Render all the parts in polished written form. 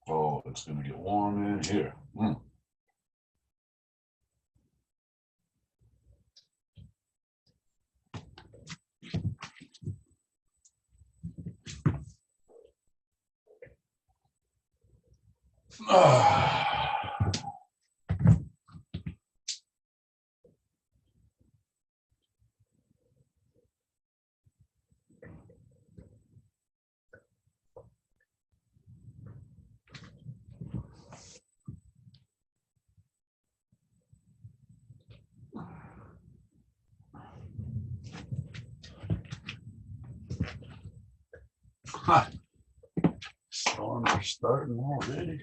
Oh, it's going to get warm in here. Storms are starting already.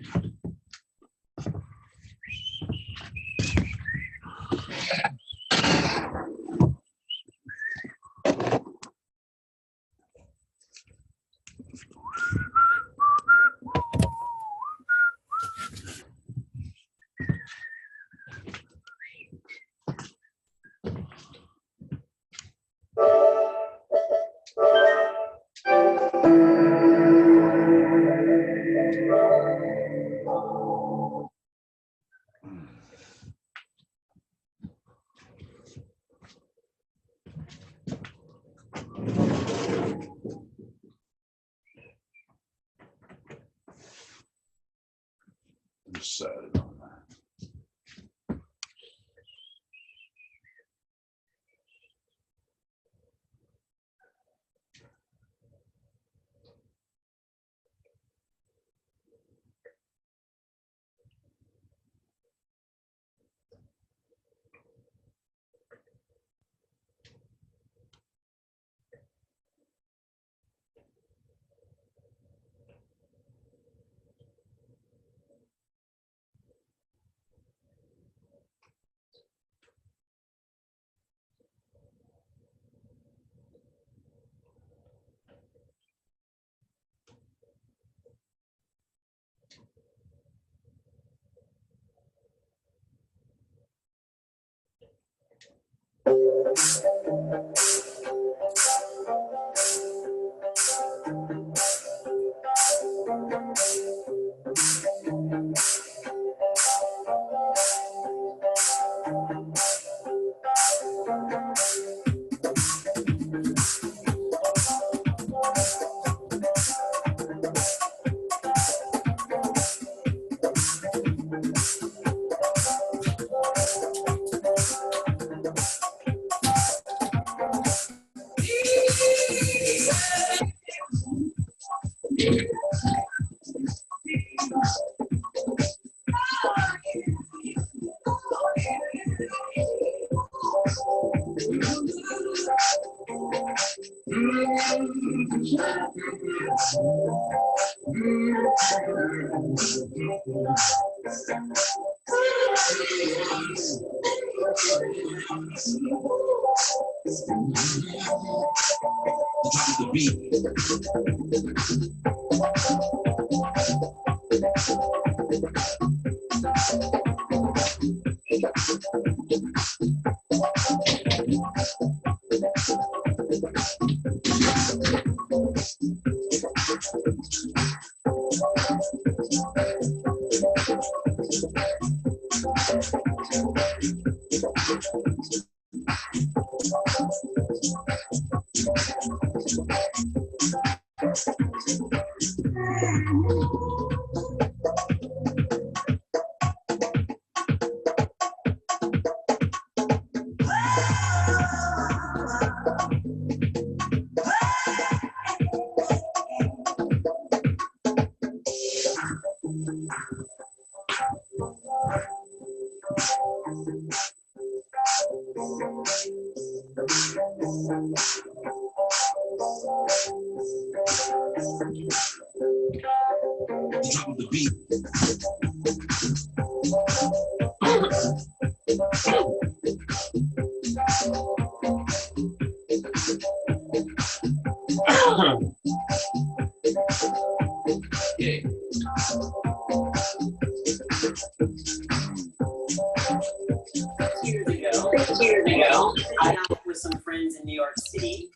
Decided on that. Years ago, I hung out with some friends in New York City.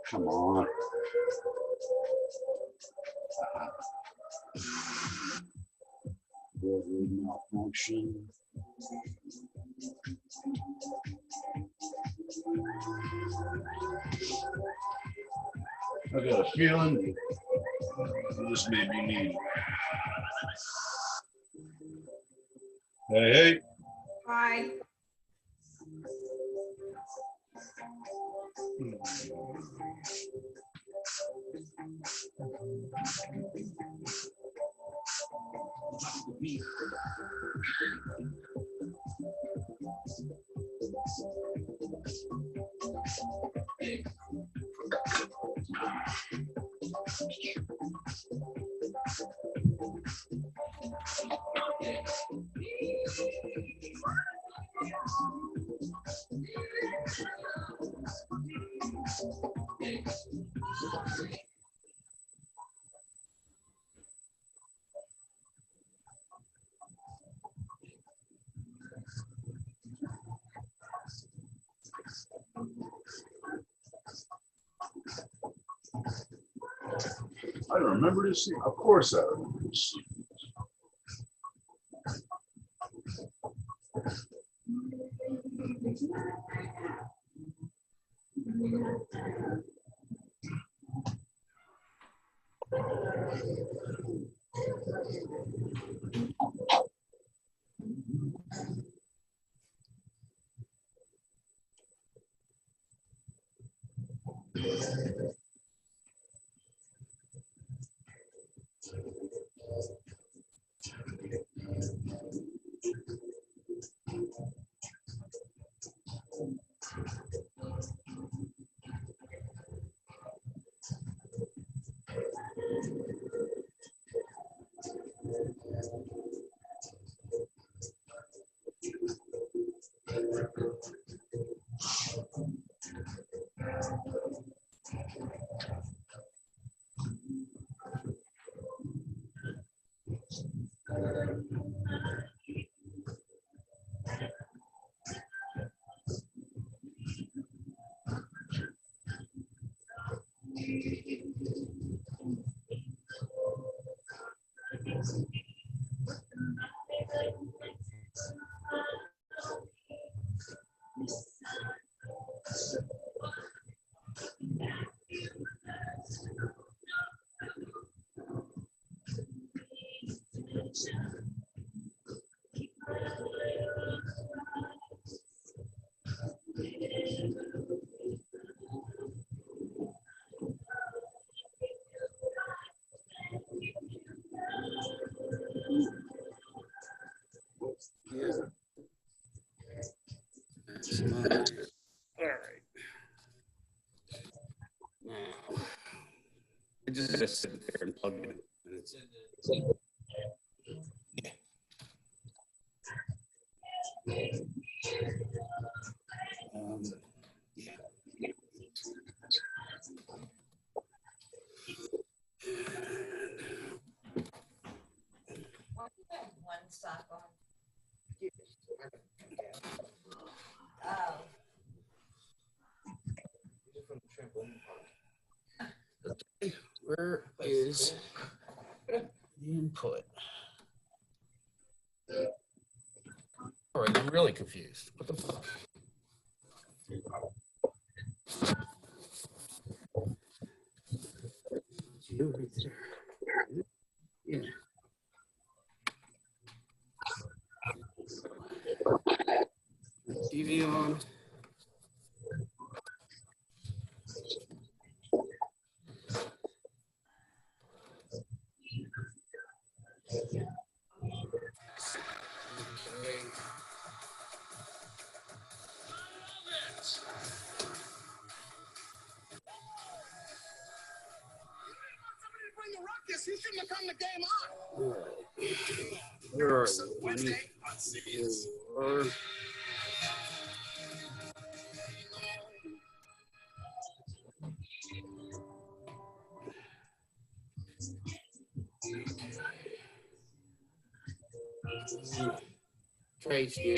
Come on. Malfunction. I got a feeling this may be needed. Hey, hey. Hi. I remember this scene. Of course I remember this scene. Yeah. That's mine. All right. Now, I just gotta sit there and plug it in. And it's, yeah. Yeah. Why do you have one sock on? Oh. Okay, where is the input? All right, I'm really confused. What the fuck? You right there. Yeah. TV on. Okay. You shouldn't have come the game on. All right. Where are you? Wednesday on CBS. Or Trace, yeah.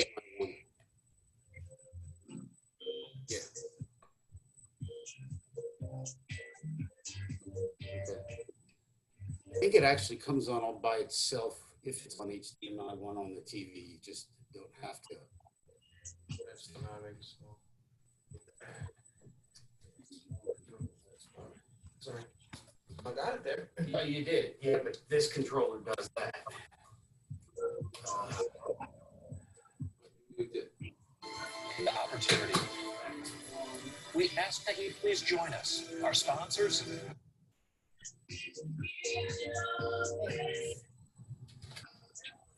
Yeah. I think it actually comes on all by itself if it's on HDMI one on the TV. You just don't have to. That's the mapping, so. Sorry. I got it there. Yeah, you did. Yeah, but this controller does that. You did. The opportunity. We ask that you please join us. Our sponsors.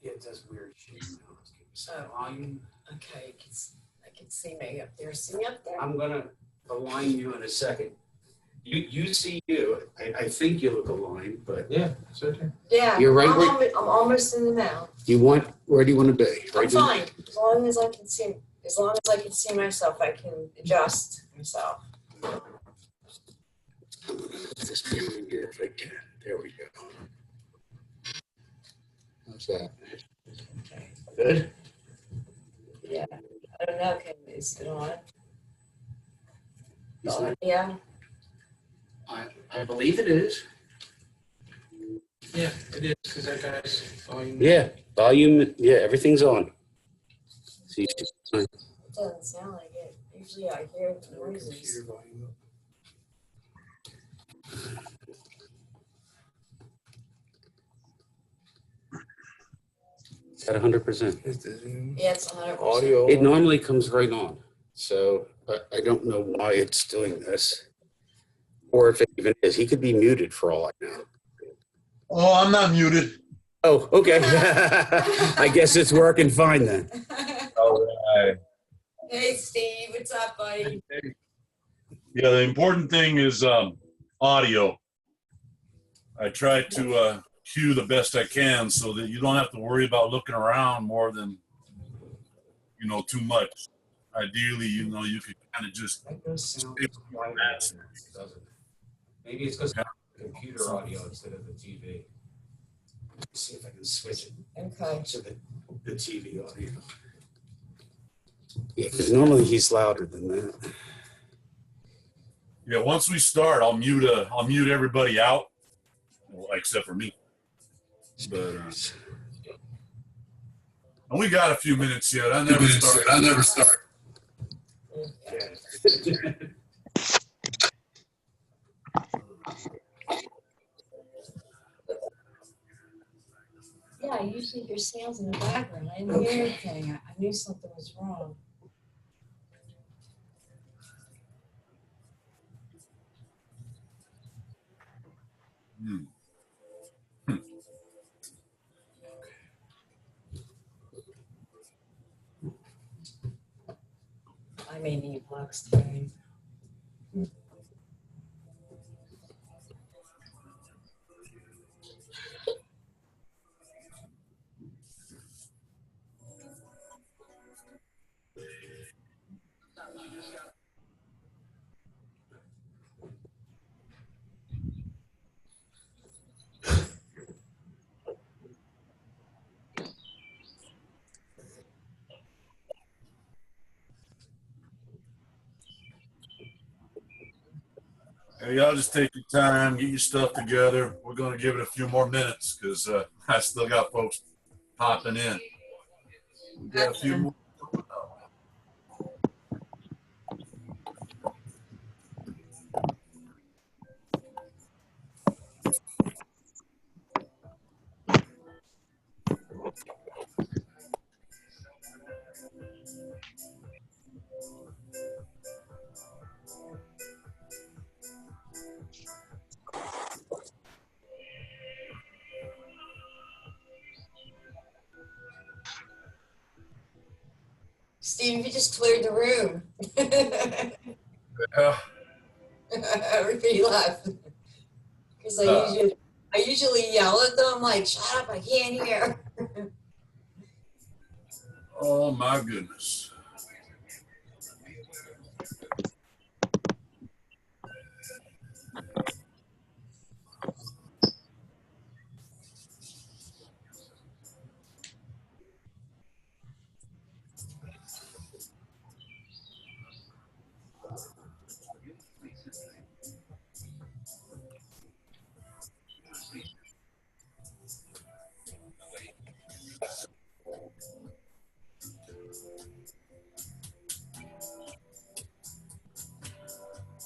Yeah, it does weird shit. Oh. Volume. Okay, I can see me up there. See me up there? I'm gonna align you in a second. You see you. I think you look aligned, but Yeah, it's right there. Yeah. You're right I'm almost in the mount. where do you want to be? I'm Right fine. As long as I can see. As long as I can see myself, I can adjust myself. This behind here if I can. There we go. How's that? Okay. Good? Yeah. I don't know. Is it on? Is it? Yeah. I believe it is. Yeah, it is, because that guy's volume. Yeah, volume. Yeah, everything's on. See, It doesn't sound like it. Usually I hear noises. Computer volume up. at 100%. Is the Zoom Yeah, it's 100%. audio? It normally comes right on. So I don't know why it's doing this. Or if it even is. He could be muted for all I know. Oh, I'm not muted. Oh, okay. I guess it's working fine then. All right. Hey, Steve, what's up, buddy? Yeah, the important thing is audio. I try to cue the best I can so that you don't have to worry about looking around more than, too much. Ideally, you could kind of just. That does sound doesn't it? Maybe it's because computer audio instead of the TV. Let's see if I can switch it Okay. to the TV audio. Yeah, because normally he's louder than that. Yeah, once we start, I'll mute everybody out, well, except for me. But and we got a few minutes yet. I never start. Yeah. Yeah, I usually hear sounds in the background. I didn't hear anything. I knew something was wrong. I may need blocks today. Hey, y'all just take your time, get your stuff together. We're going to give it a few more minutes because I still got folks popping in. We got a few more. Steve, you just cleared the room. Yeah. Everybody left. Because I usually yell at them like, shut up, I can't hear. Oh, my goodness.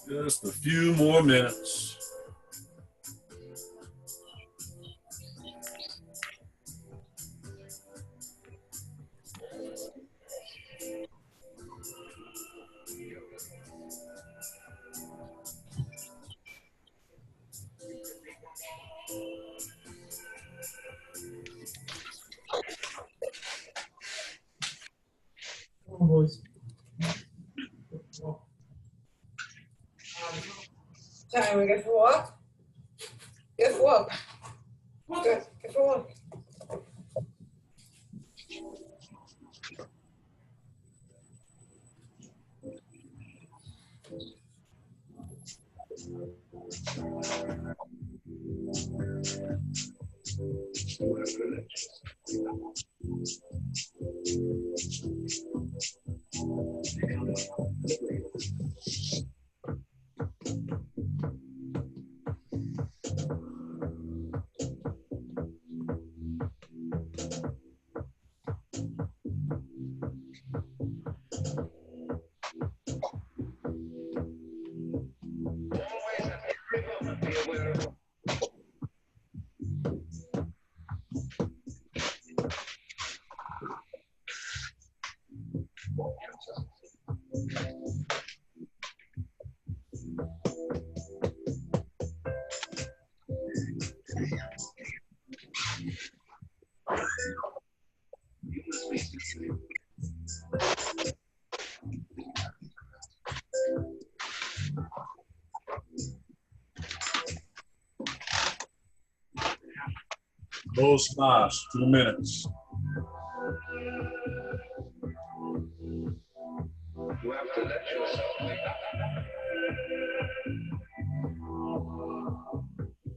Just a few more minutes. Time we go for a walk? Go for a walk. Go for a walk. Close smash, 2 minutes. You have to let yourself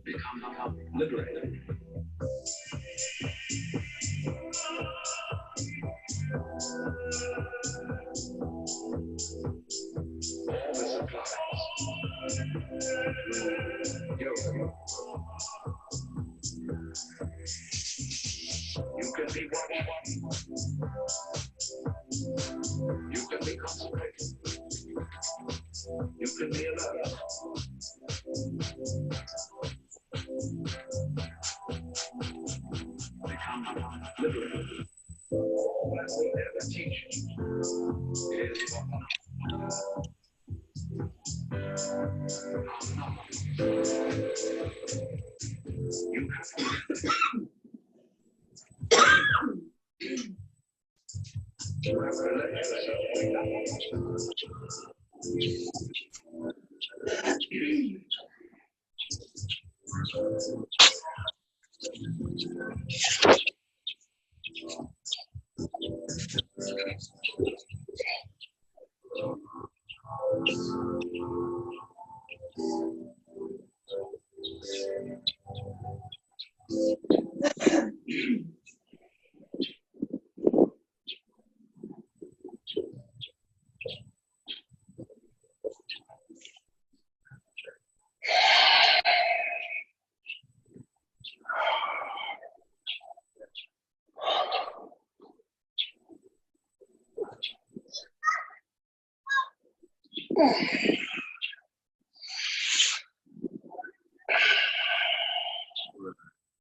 become liberated. All this applies to yoga. You can be watching. You can be concentrating. You can be alert. Become liberated. What we never teach is you have to let yourself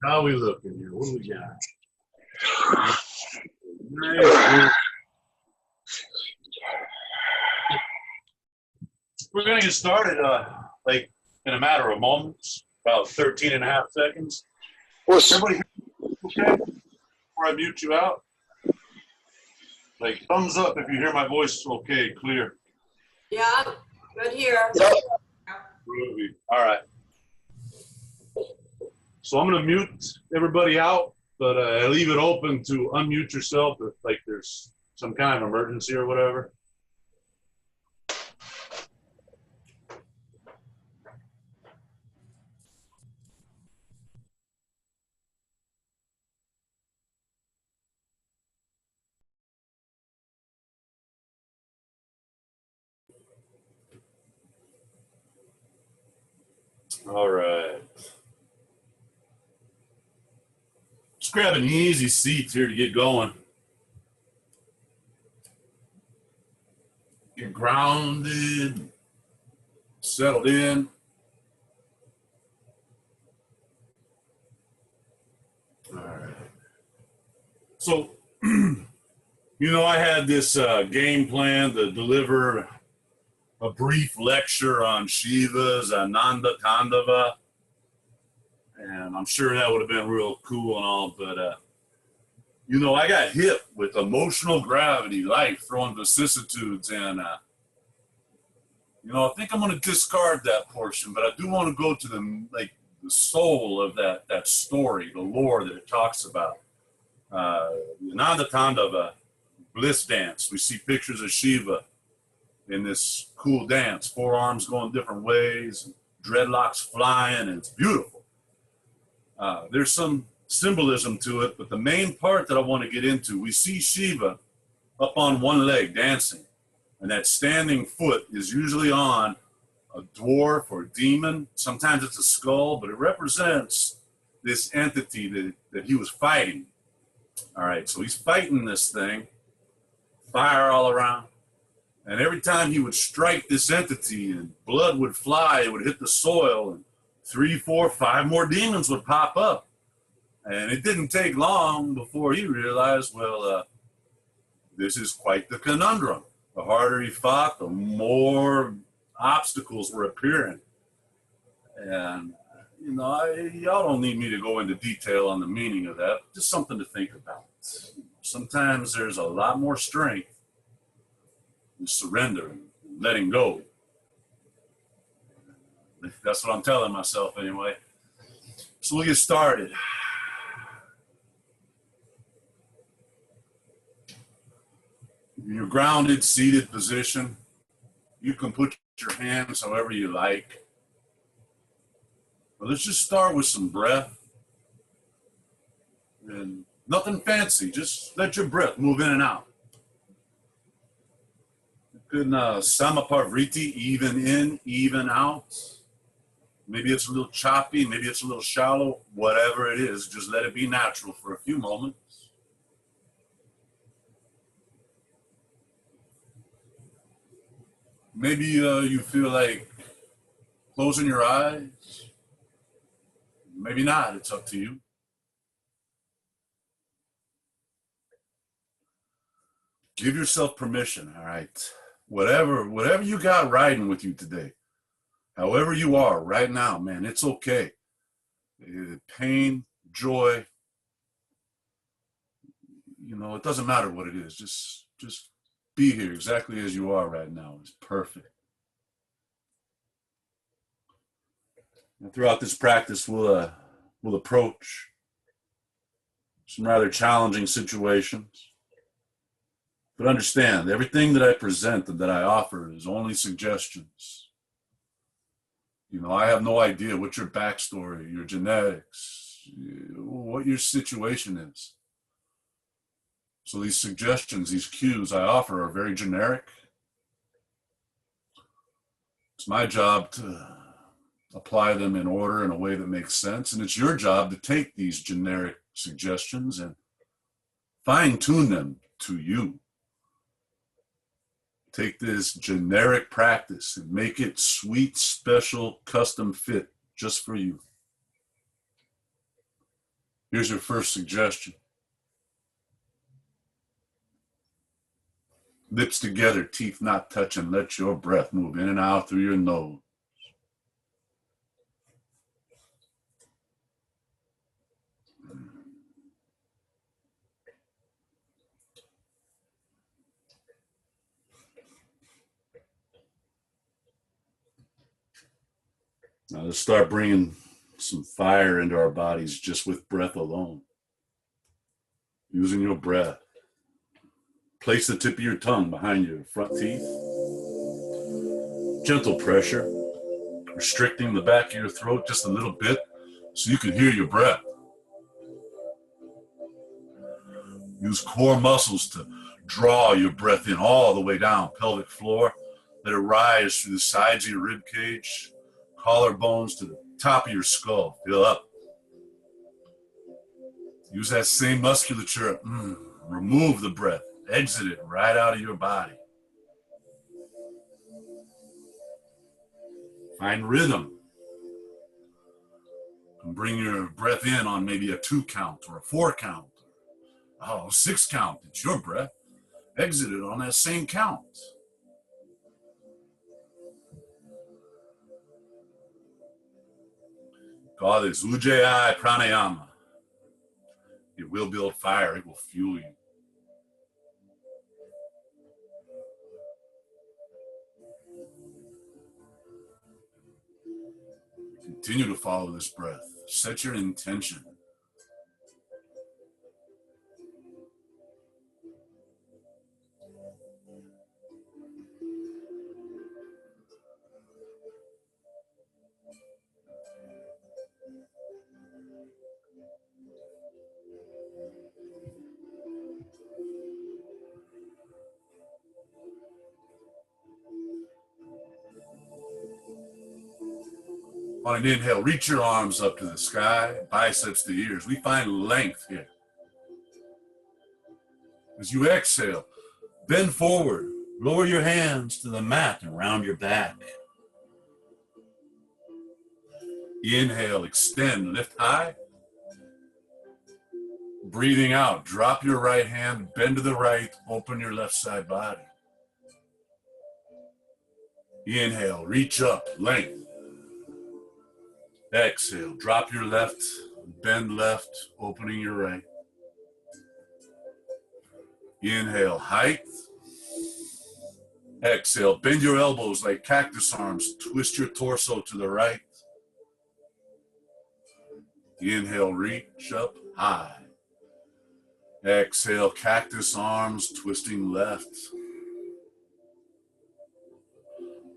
How we looking here? What do we got? Nice. We're going to get started like in a matter of moments, about 13 and a half seconds. Everybody okay? Before I mute you out? Like thumbs up if you hear my voice okay, clear. Yeah, good here. Groovy. All right. So I'm going to mute everybody out, but I leave it open to unmute yourself if like there's some kind of emergency or whatever. All right. Just grab an easy seat here to get going. Get grounded, settled in. All right. So, I had this game plan to deliver a brief lecture on Shiva's Ananda Tandava. And I'm sure that would have been real cool and all, but, I got hit with emotional gravity, life throwing vicissitudes, and, I think I'm going to discard that portion, but I do want to go to the soul of that story, the lore that it talks about. Ananda Tandava, bliss dance. We see pictures of Shiva in this cool dance, forearms going different ways, dreadlocks flying, and it's beautiful. There's some symbolism to it, but the main part that I want to get into, we see Shiva up on one leg dancing, and that standing foot is usually on a dwarf or a demon. Sometimes it's a skull, but it represents this entity that he was fighting. All right, so he's fighting this thing, fire all around. And every time he would strike this entity and blood would fly, it would hit the soil, and 3, 4, 5 more demons would pop up. And it didn't take long before he realized, this is quite the conundrum. The harder he fought, the more obstacles were appearing. And, y'all don't need me to go into detail on the meaning of that, just something to think about. Sometimes there's a lot more strength in surrendering, letting go. That's what I'm telling myself anyway. So we'll get started. In your grounded, seated position, you can put your hands however you like. But let's just start with some breath. And nothing fancy, just let your breath move in and out. Good samaparvriti, even in, even out. Maybe it's a little choppy, maybe it's a little shallow, whatever it is, just let it be natural for a few moments. Maybe you feel like closing your eyes. Maybe not, it's up to you. Give yourself permission, all right? Whatever you got riding with you today, however you are right now, man, it's okay. Pain, joy, it doesn't matter what it is. Just be here exactly as you are right now. It's perfect. And throughout this practice, we'll approach some rather challenging situations. But understand, everything that I present and that I offer is only suggestions. I have no idea what your backstory, your genetics, what your situation is. So these suggestions, these cues I offer are very generic. It's my job to apply them in order in a way that makes sense. And it's your job to take these generic suggestions and fine-tune them to you. Take this generic practice and make it sweet, special, custom fit just for you. Here's your first suggestion. Lips together, teeth not touching. Let your breath move in and out through your nose. Now let's start bringing some fire into our bodies just with breath alone. Using your breath. Place the tip of your tongue behind your front teeth. Gentle pressure, restricting the back of your throat just a little bit so you can hear your breath. Use core muscles to draw your breath in all the way down, pelvic floor. Let it rise through the sides of your rib cage, collarbones to the top of your skull. Fill up. Use that same musculature. Remove the breath. Exit it right out of your body. Find rhythm. And bring your breath in on maybe a 2 count or a 4 count. Oh, 6 count. It's your breath. Exit it on that same count. Call this Ujjayi Pranayama. It will build fire. It will fuel you. Continue to follow this breath. Set your intention. On an inhale, reach your arms up to the sky, biceps to ears. We find length here. As you exhale, bend forward, lower your hands to the mat and round your back. Inhale, extend, lift high. Breathing out, drop your right hand, bend to the right, open your left side body. Inhale, reach up, length. Exhale, drop your left, bend left, opening your right. Inhale, height. Exhale, bend your elbows like cactus arms, twist your torso to the right. Inhale, reach up, high. Exhale, cactus arms, twisting left.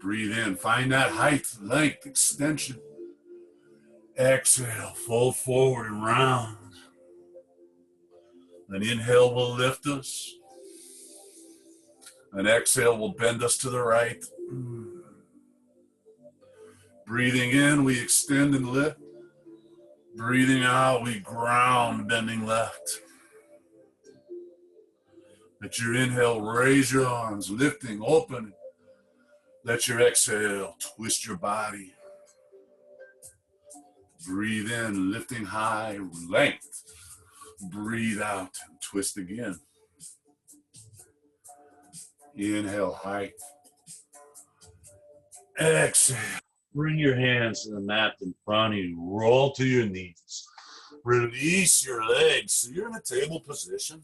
Breathe in, find that height, length, extension. Exhale, fold forward and round. An inhale will lift us. An exhale will bend us to the right. Breathing in, we extend and lift. Breathing out, we ground, bending left. Let your inhale raise your arms, lifting, opening. Let your exhale twist your body. Breathe in, lifting high, length. Breathe out, and twist again. Inhale, height. Exhale. Bring your hands to the mat in front of you. Roll to your knees. Release your legs so you're in a table position.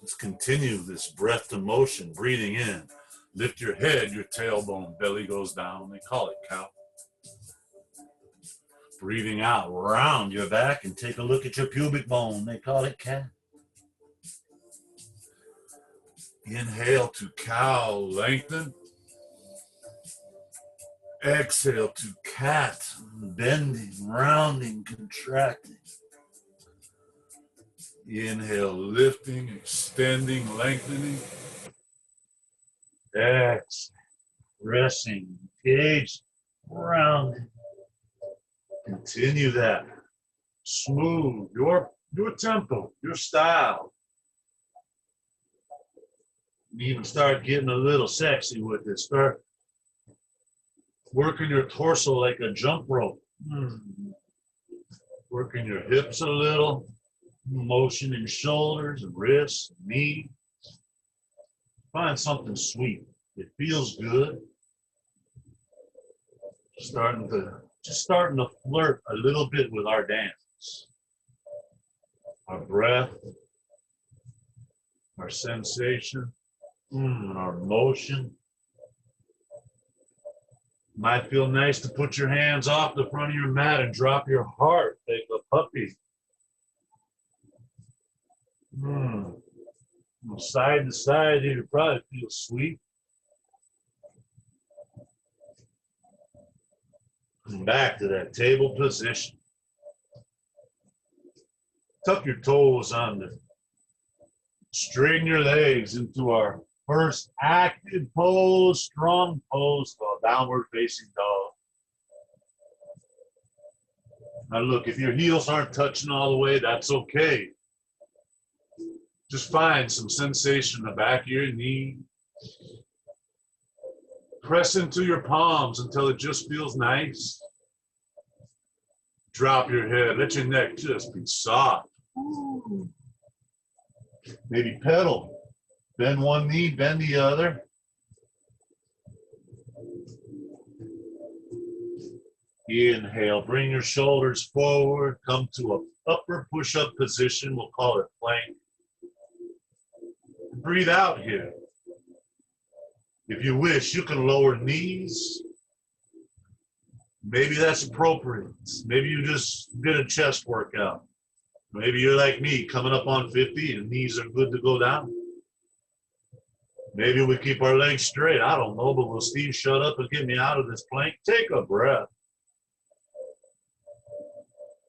Let's continue this breath to motion. Breathing in. Lift your head, your tailbone, belly goes down. They call it cow. Breathing out, round your back and take a look at your pubic bone. They call it cat. Inhale to cow, lengthen. Exhale to cat, bending, rounding, contracting. Inhale, lifting, extending, lengthening. Exhale, resting, engaged, rounding. Continue that. Smooth, your tempo, your style. You even start getting a little sexy with it. Start working your torso like a jump rope. Working your hips a little, motioning shoulders and wrists, and knees. Find something sweet. It feels good. Just starting to flirt a little bit with our dance. Our breath, our sensation, our motion. Might feel nice to put your hands off the front of your mat and drop your heart. Take a puppy. Side to side, you probably feel sweet. Come back to that table position. Tuck your toes under. Straighten your legs into our first active pose, strong pose called downward facing dog. Now look, if your heels aren't touching all the way, that's okay. Just find some sensation in the back of your knee. Press into your palms until it just feels nice. Drop your head, let your neck just be soft. Maybe pedal. Bend one knee, bend the other. Inhale, bring your shoulders forward, come to an upper push-up position, we'll call it plank. Breathe out here. If you wish, you can lower knees. Maybe that's appropriate. Maybe you just did a chest workout. Maybe you're like me, coming up on 50 and knees are good to go down. Maybe we keep our legs straight. I don't know, but will Steve shut up and get me out of this plank? Take a breath.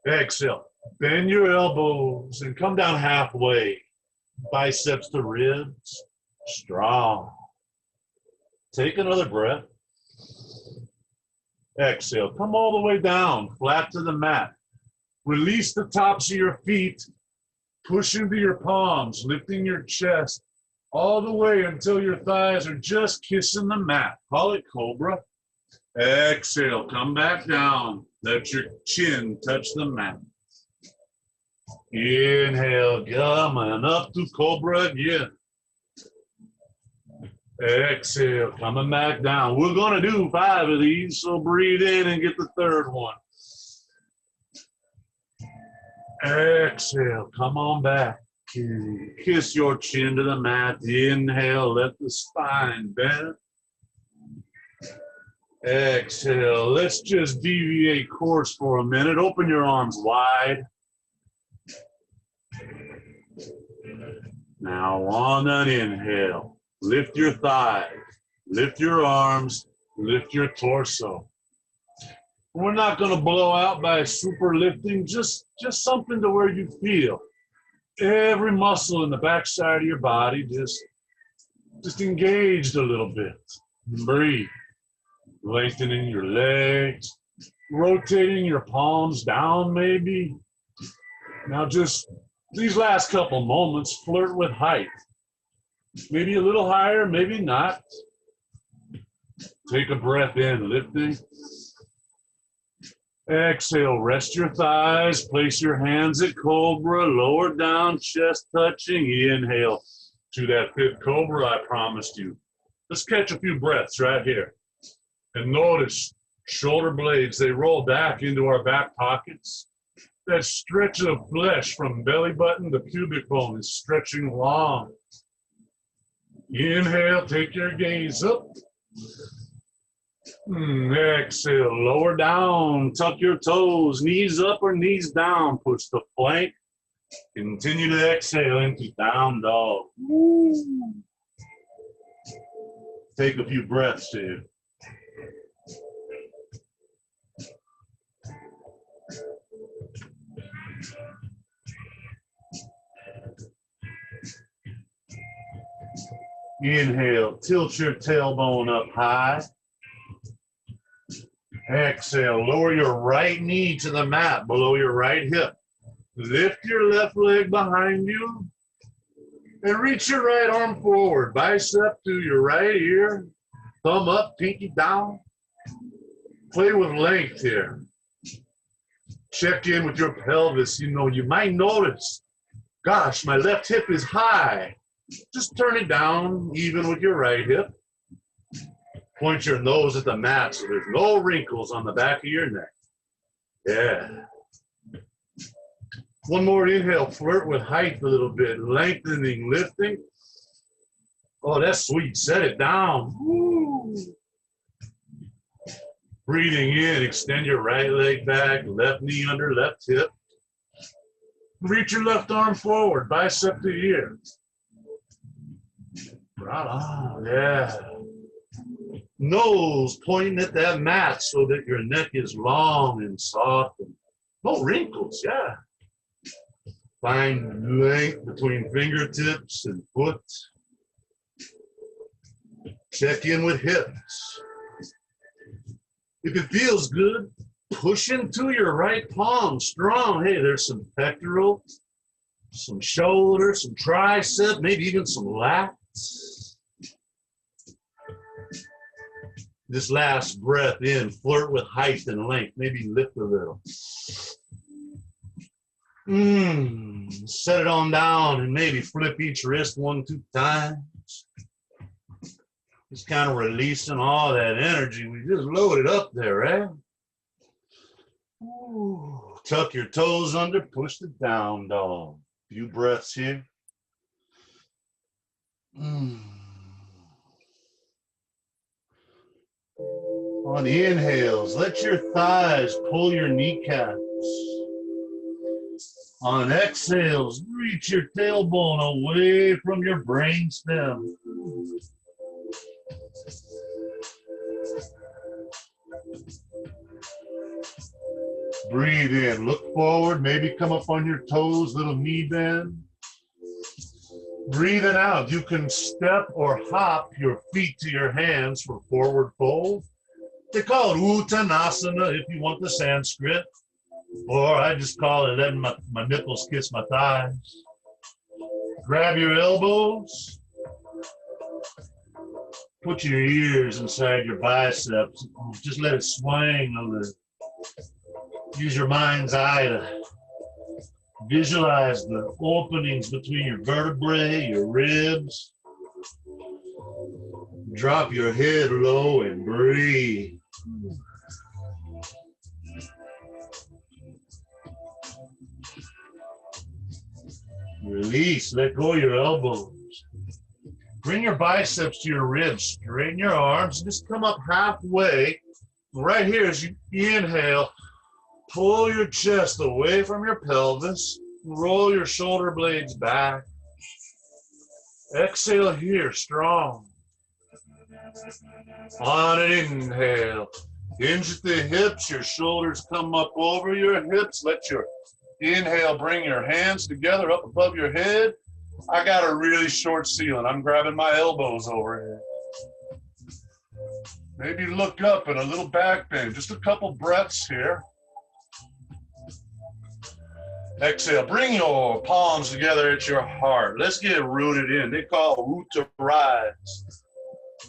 Exhale. Bend your elbows and come down halfway. Biceps to ribs. Strong. Take another breath. Exhale. Come all the way down, flat to the mat. Release the tops of your feet. Push into your palms, lifting your chest all the way until your thighs are just kissing the mat. Call it cobra. Exhale, come back down. Let your chin touch the mat. Inhale, coming up to cobra again. Exhale, coming back down. We're gonna do 5 of these, so breathe in and get the third one. Exhale, come on back. Kiss your chin to the mat. Inhale, let the spine bend. Exhale, let's just deviate course for a minute. Open your arms wide. Now on an inhale, lift your thighs, lift your arms, lift your torso. We're not going to blow out by super lifting, just something to where you feel every muscle in the backside of your body just engaged a little bit. Breathe. Lengthening your legs, rotating your palms down maybe. Now just these last couple moments, flirt with height. Maybe a little higher, maybe not. Take a breath in, lifting. Exhale, rest your thighs, place your hands at cobra, lower down, chest touching. Inhale to that 5th cobra I promised you. Let's catch a few breaths right here. And notice shoulder blades, they roll back into our back pockets. That stretch of flesh from belly button to pubic bone is stretching long. Inhale, take your gaze up. Exhale, lower down, tuck your toes, knees up or knees down, push the plank. Continue to exhale into down dog. Take a few breaths here. Inhale, tilt your tailbone up high. Exhale, lower your right knee to the mat below your right hip. Lift your left leg behind you and reach your right arm forward. Bicep to your right ear. Thumb up, pinky down. Play with length here. Check in with your pelvis. You know, you might notice, gosh, my left hip is high. Just turn it down, even with your right hip. Point your nose at the mat so there's no wrinkles on the back of your neck. Yeah. One more inhale, flirt with height a little bit, lengthening, lifting. Oh, that's sweet. Set it down. Woo. Breathing in, extend your right leg back, left knee under left hip. Reach your left arm forward, bicep to ear. Right on, yeah. Nose pointing at that mat so that your neck is long and soft and no wrinkles, yeah. Find length between fingertips and foot. Check in with hips. If it feels good, push into your right palm strong. Hey, there's some pectoral, some shoulder, some tricep, maybe even some lats. This last breath in, flirt with height and length, maybe lift a little. Set it on down and maybe flip each wrist 1-2 times. Just kind of releasing all that energy. We just loaded up there, right? Ooh. Tuck your toes under, push the down dog. Few breaths here. On the inhales, let your thighs pull your kneecaps. On exhales, reach your tailbone away from your brainstem. Breathe in, look forward, maybe come up on your toes, little knee bend. Breathing out, you can step or hop your feet to your hands for forward fold. They call it Uttanasana if you want the Sanskrit, or I just call it letting my nipples kiss my thighs. Grab your elbows. Put your ears inside your biceps. Just let it swing a little. Use your mind's eye to visualize the openings between your vertebrae, your ribs. Drop your head low and breathe. Release, let go of your elbows. Bring your biceps to your ribs, straighten your arms, just come up halfway. Right here, as you inhale, pull your chest away from your pelvis, roll your shoulder blades back. Exhale here, strong. On an inhale, hinge at the hips, your shoulders come up over your hips. Let your inhale, bring your hands together up above your head. I got a really short ceiling. I'm grabbing my elbows over here. Maybe look up and a little back bend. Just a couple breaths here. Exhale, bring your palms together at your heart. Let's get rooted in. They call root to rise.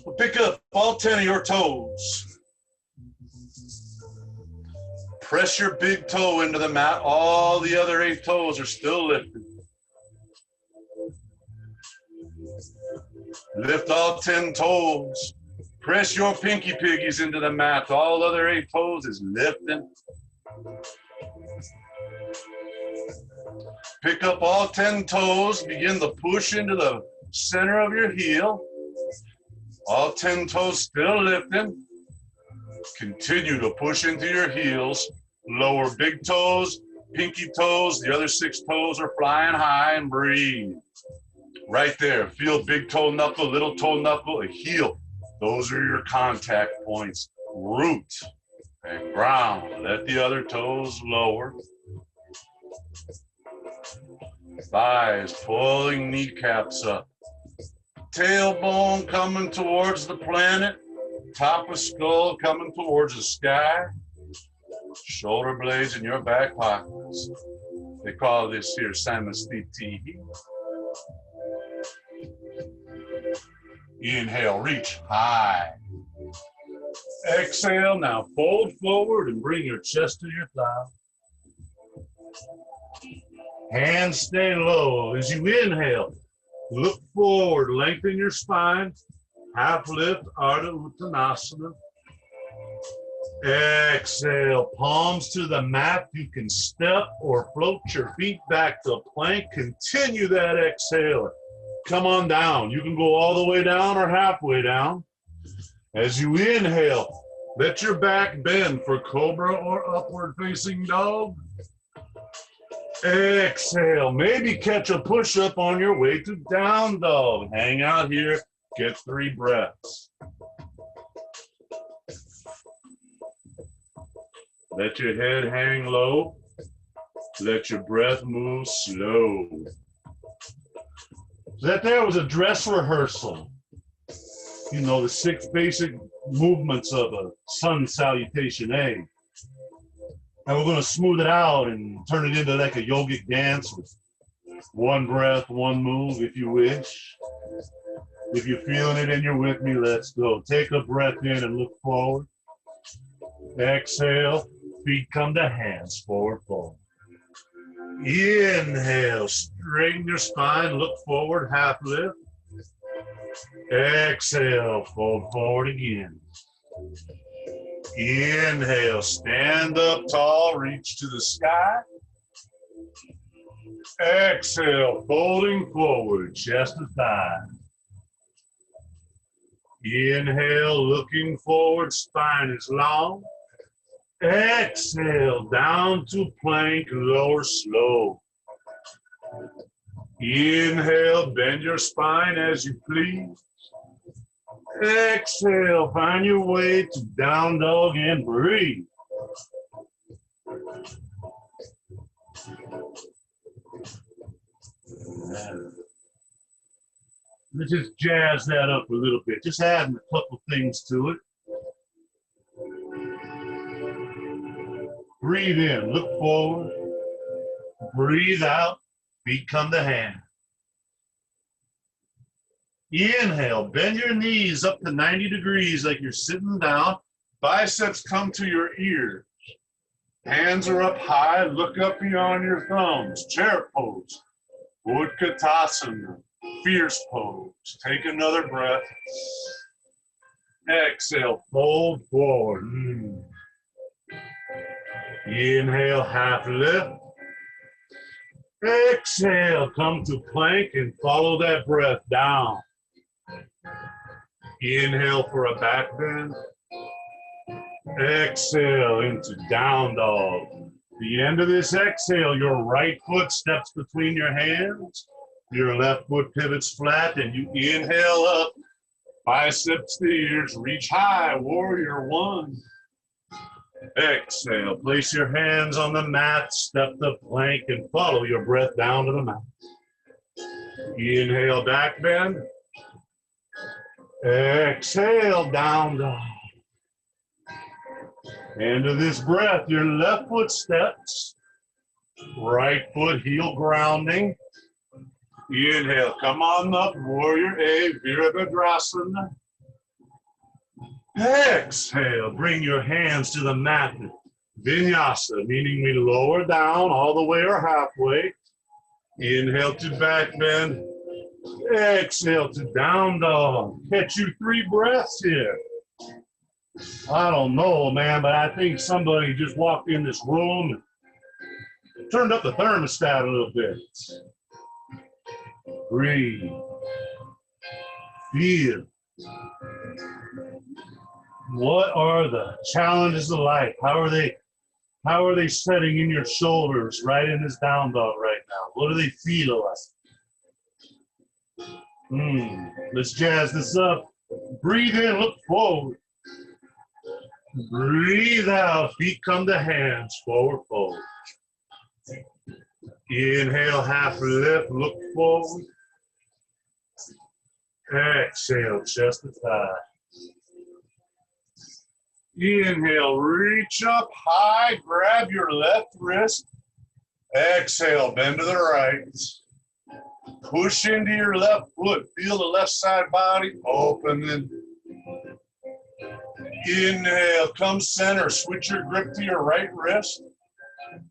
We'll pick up all 10 of your toes. Press your big toe into the mat. All the other 8 toes are still lifted. Lift all 10 toes. Press your pinky piggies into the mat. All the other 8 toes is lifting. Pick up all 10 toes. Begin to push into the center of your heel. All 10 toes still lifting. Continue to push into your heels. Lower big toes, pinky toes. The other 6 toes are flying high, and breathe. Right there. Feel big toe knuckle, little toe knuckle, a heel. Those are your contact points. Root and ground. Let the other toes lower. Thighs pulling kneecaps up. Tailbone coming towards the planet. Top of skull coming towards the sky. Shoulder blades in your back pockets. They call this here samastiti. Inhale, reach high. Exhale, now fold forward and bring your chest to your thigh. Hands stay low. As you inhale, look forward, lengthen your spine. Half lift, Ardha Uttanasana. Exhale, palms to the mat. You can step or float your feet back to plank. Continue that exhale. Come on down. You can go all the way down or halfway down. As you inhale, let your back bend for cobra or upward facing dog. Exhale, maybe catch a push-up on your way to down dog. Hang out here, get 3 breaths. Let your head hang low. Let your breath move slow. That there was a dress rehearsal. You know, the 6 basic movements of a sun salutation, eh? And we're going to smooth it out and turn it into like a yogic dance with 1 breath, 1 move, if you wish. If you're feeling it and you're with me, let's go. Take a breath in and look forward. Exhale, feet come to hands, forward fold. Inhale, straighten your spine, look forward, half lift. Exhale, fold forward again. Inhale, stand up tall, reach to the sky. Exhale, folding forward, chest to thigh. Inhale, looking forward, spine is long. Exhale, down to plank, lower slow. Inhale, bend your spine as you please. Exhale, find your way to down dog and breathe. Let's just jazz that up a little bit, just adding a couple things to it. Breathe in, look forward. Breathe out, feet come to hand. Inhale, bend your knees up to 90 degrees like you're sitting down. Biceps come to your ears. Hands are up high, look up beyond your thumbs. Chair pose, Utkatasana, fierce pose. Take another breath. Exhale, fold forward. Inhale, half lift. Exhale, come to plank and follow that breath down. Inhale for a back bend. Exhale into down dog. The end of this exhale, your right foot steps between your hands. Your left foot pivots flat and you inhale up. Biceps to ears, reach high, warrior 1. Exhale, place your hands on the mat, step the plank and follow your breath down to the mat. Inhale, back bend. Exhale, down dog. End of this breath, your left foot steps, right foot heel grounding. Inhale, come on up, warrior A, Virabhadrasana. Exhale, bring your hands to the mat. Vinyasa, meaning we lower down all the way or halfway. Inhale to back bend. Exhale to down dog. Catch you 3 breaths here. I don't know, man, but I think somebody just walked in this room and turned up the thermostat a little bit. Breathe. Feel. What are the challenges of life? How are they setting in your shoulders right in this down dog right now? What do they feel like? Let's jazz this up. Breathe in, look forward. Breathe out, feet come to hands, forward fold. Inhale, half lift, look forward. Exhale, chest to thigh. Inhale, reach up high, grab your left wrist. Exhale, bend to the right. Push into your left foot. Feel the left side body opening. Inhale, come center. Switch your grip to your right wrist.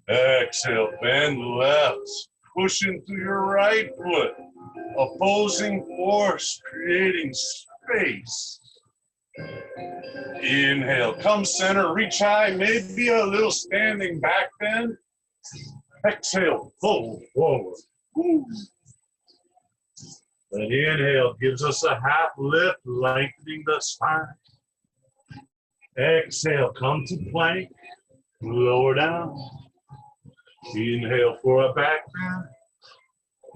Exhale, bend left. Push into your right foot. Opposing force, creating space. Inhale, come center, reach high, maybe a little standing back bend. Exhale, fold forward. Woo. That inhale gives us a half lift, lengthening the spine. Exhale, come to plank, lower down. Inhale for a back bend.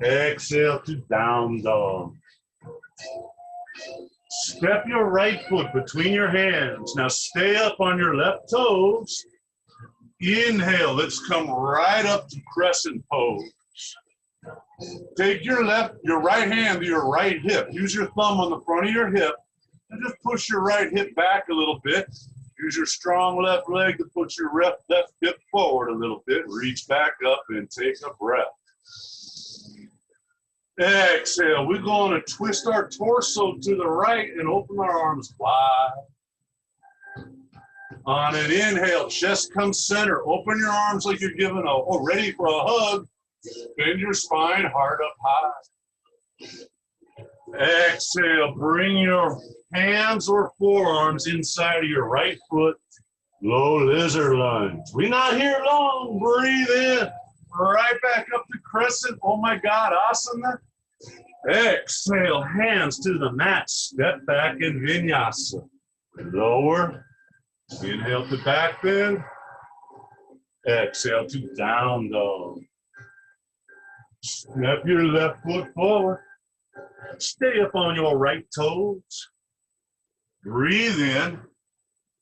Exhale to down dog. Step your right foot between your hands. Now stay up on your left toes. Inhale, let's come right up to Crescent Pose. Take your right hand to your right hip. Use your thumb on the front of your hip and just push your right hip back a little bit. Use your strong left leg to push your left hip forward a little bit. Reach back up and take a breath. Exhale, we're going to twist our torso to the right and open our arms wide. On an inhale, chest comes center. Open your arms like you're giving ready for a hug. Bend your spine, heart up high. Exhale, bring your hands or forearms inside of your right foot. Low lizard lunge. We're not here long. Breathe in. Right back up to crescent. Oh my God, asana. Exhale, hands to the mat. Step back in vinyasa. Lower. Inhale to back bend. Exhale to down dog. Step your left foot forward. Stay up on your right toes. Breathe in.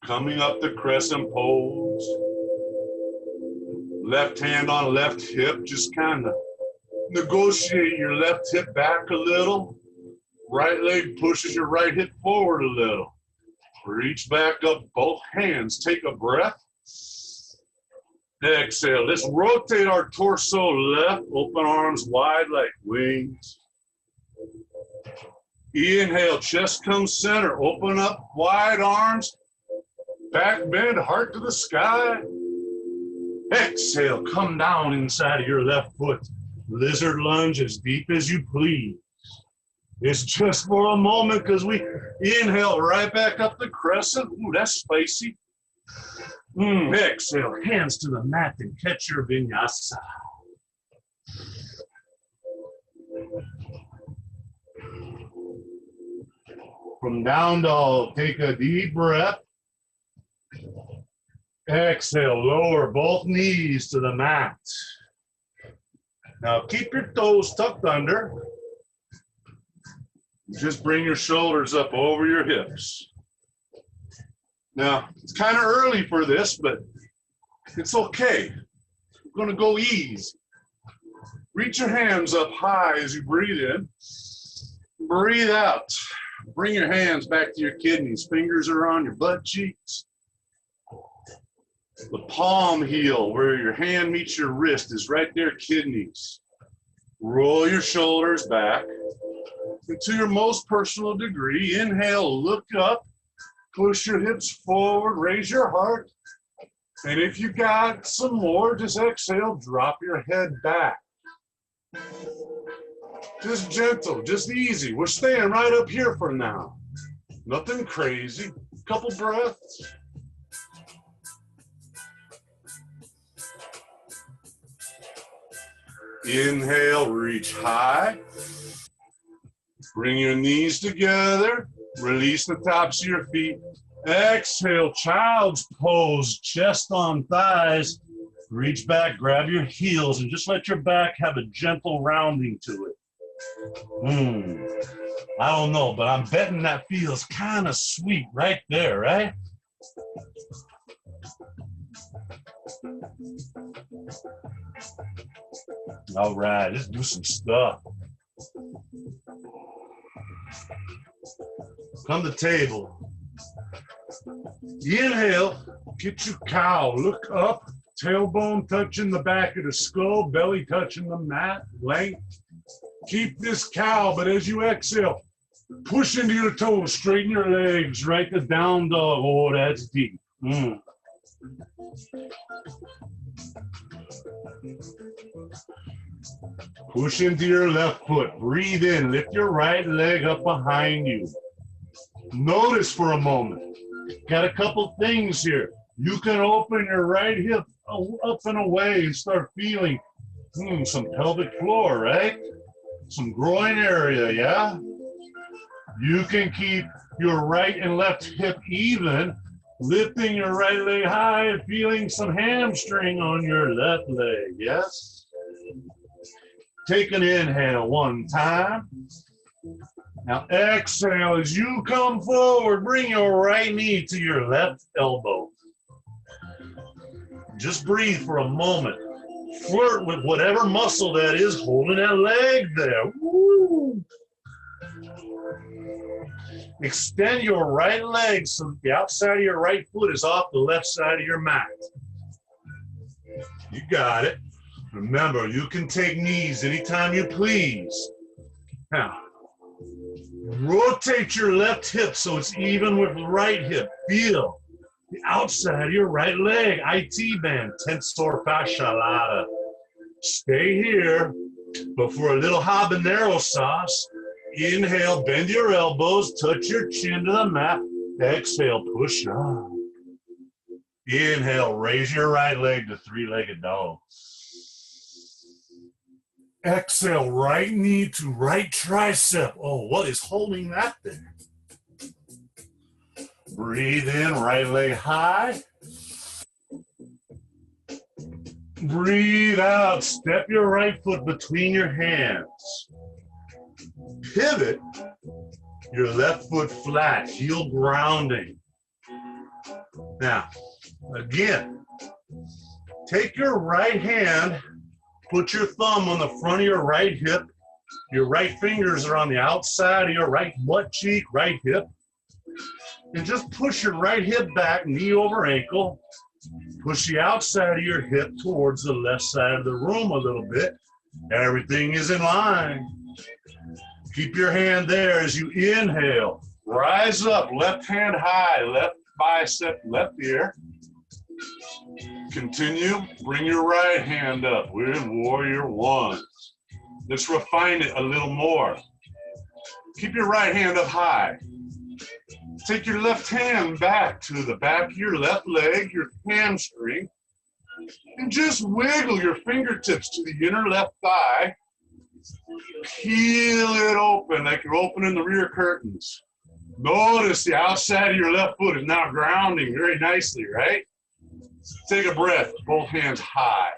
Coming up to crescent pose. Left hand on left hip. Just kind of negotiate your left hip back a little. Right leg pushes your right hip forward a little. Reach back up, both hands. Take a breath. Exhale. Let's rotate our torso left. Open arms wide like wings. Inhale, chest comes center. Open up wide arms. Back bend, heart to the sky. Exhale, come down inside of your left foot. Lizard lunge as deep as you please. It's just for a moment because we inhale right back up the crescent. Ooh, that's spicy. Exhale, hands to the mat and catch your vinyasa. From down dog, take a deep breath. Exhale, lower both knees to the mat. Now keep your toes tucked under. Just bring your shoulders up over your hips. Now, it's kind of early for this, but it's okay. We're going to go easy. Reach your hands up high as you breathe in. Breathe out. Bring your hands back to your kidneys. Fingers are on your butt cheeks. The palm heel, where your hand meets your wrist, is right there, kidneys. Roll your shoulders back. And to your most personal degree, inhale, look up, push your hips forward, raise your heart. And if you got some more, just exhale, drop your head back. Just gentle, just easy. We're staying right up here for now. Nothing crazy. Couple breaths. Inhale, reach high. Bring your knees together. Release the tops of your feet. Exhale, child's pose, chest on thighs. Reach back, grab your heels, and just let your back have a gentle rounding to it. I don't know, but I'm betting that feels kind of sweet right there, right? All right, let's do some stuff. Come to the table. Inhale, get your cow. Look up, tailbone touching the back of the skull, belly touching the mat, length. Keep this cow, but as you exhale, push into your toes, straighten your legs, right to down dog. Oh, that's deep. Push into your left foot. Breathe in. Lift your right leg up behind you. Notice for a moment. Got a couple things here. You can open your right hip up and away and start feeling some pelvic floor, right? Some groin area, yeah? You can keep your right and left hip even, lifting your right leg high and feeling some hamstring on your left leg, yes? Take an inhale one time. Now exhale as you come forward, bring your right knee to your left elbow. Just breathe for a moment. Flirt with whatever muscle that is holding that leg there. Woo. Extend your right leg so the outside of your right foot is off the left side of your mat. You got it. Remember, you can take knees anytime you please. Now, rotate your left hip so it's even with the right hip. Feel the outside of your right leg, IT band, tensor fascia lata. Stay here, but for a little habanero sauce, inhale, bend your elbows, touch your chin to the mat. Exhale, push up. Inhale, raise your right leg to three-legged dog. Exhale, right knee to right tricep. Oh, what is holding that there? Breathe in, right leg high. Breathe out, step your right foot between your hands. Pivot, your left foot flat, heel grounding. Now, again, take your right hand, put your thumb on the front of your right hip. Your right fingers are on the outside of your right butt cheek, right hip. And just push your right hip back, knee over ankle. Push the outside of your hip towards the left side of the room a little bit. Everything is in line. Keep your hand there as you inhale. Rise up, left hand high, left bicep, left ear. Continue, bring your right hand up. We're in warrior one. Let's refine it a little more. Keep your right hand up high. Take your left hand back to the back of your left leg, your hamstring, and just wiggle your fingertips to the inner left thigh. Peel it open like you're opening the rear curtains. Notice the outside of your left foot is now grounding very nicely, right? Take a breath, both hands high.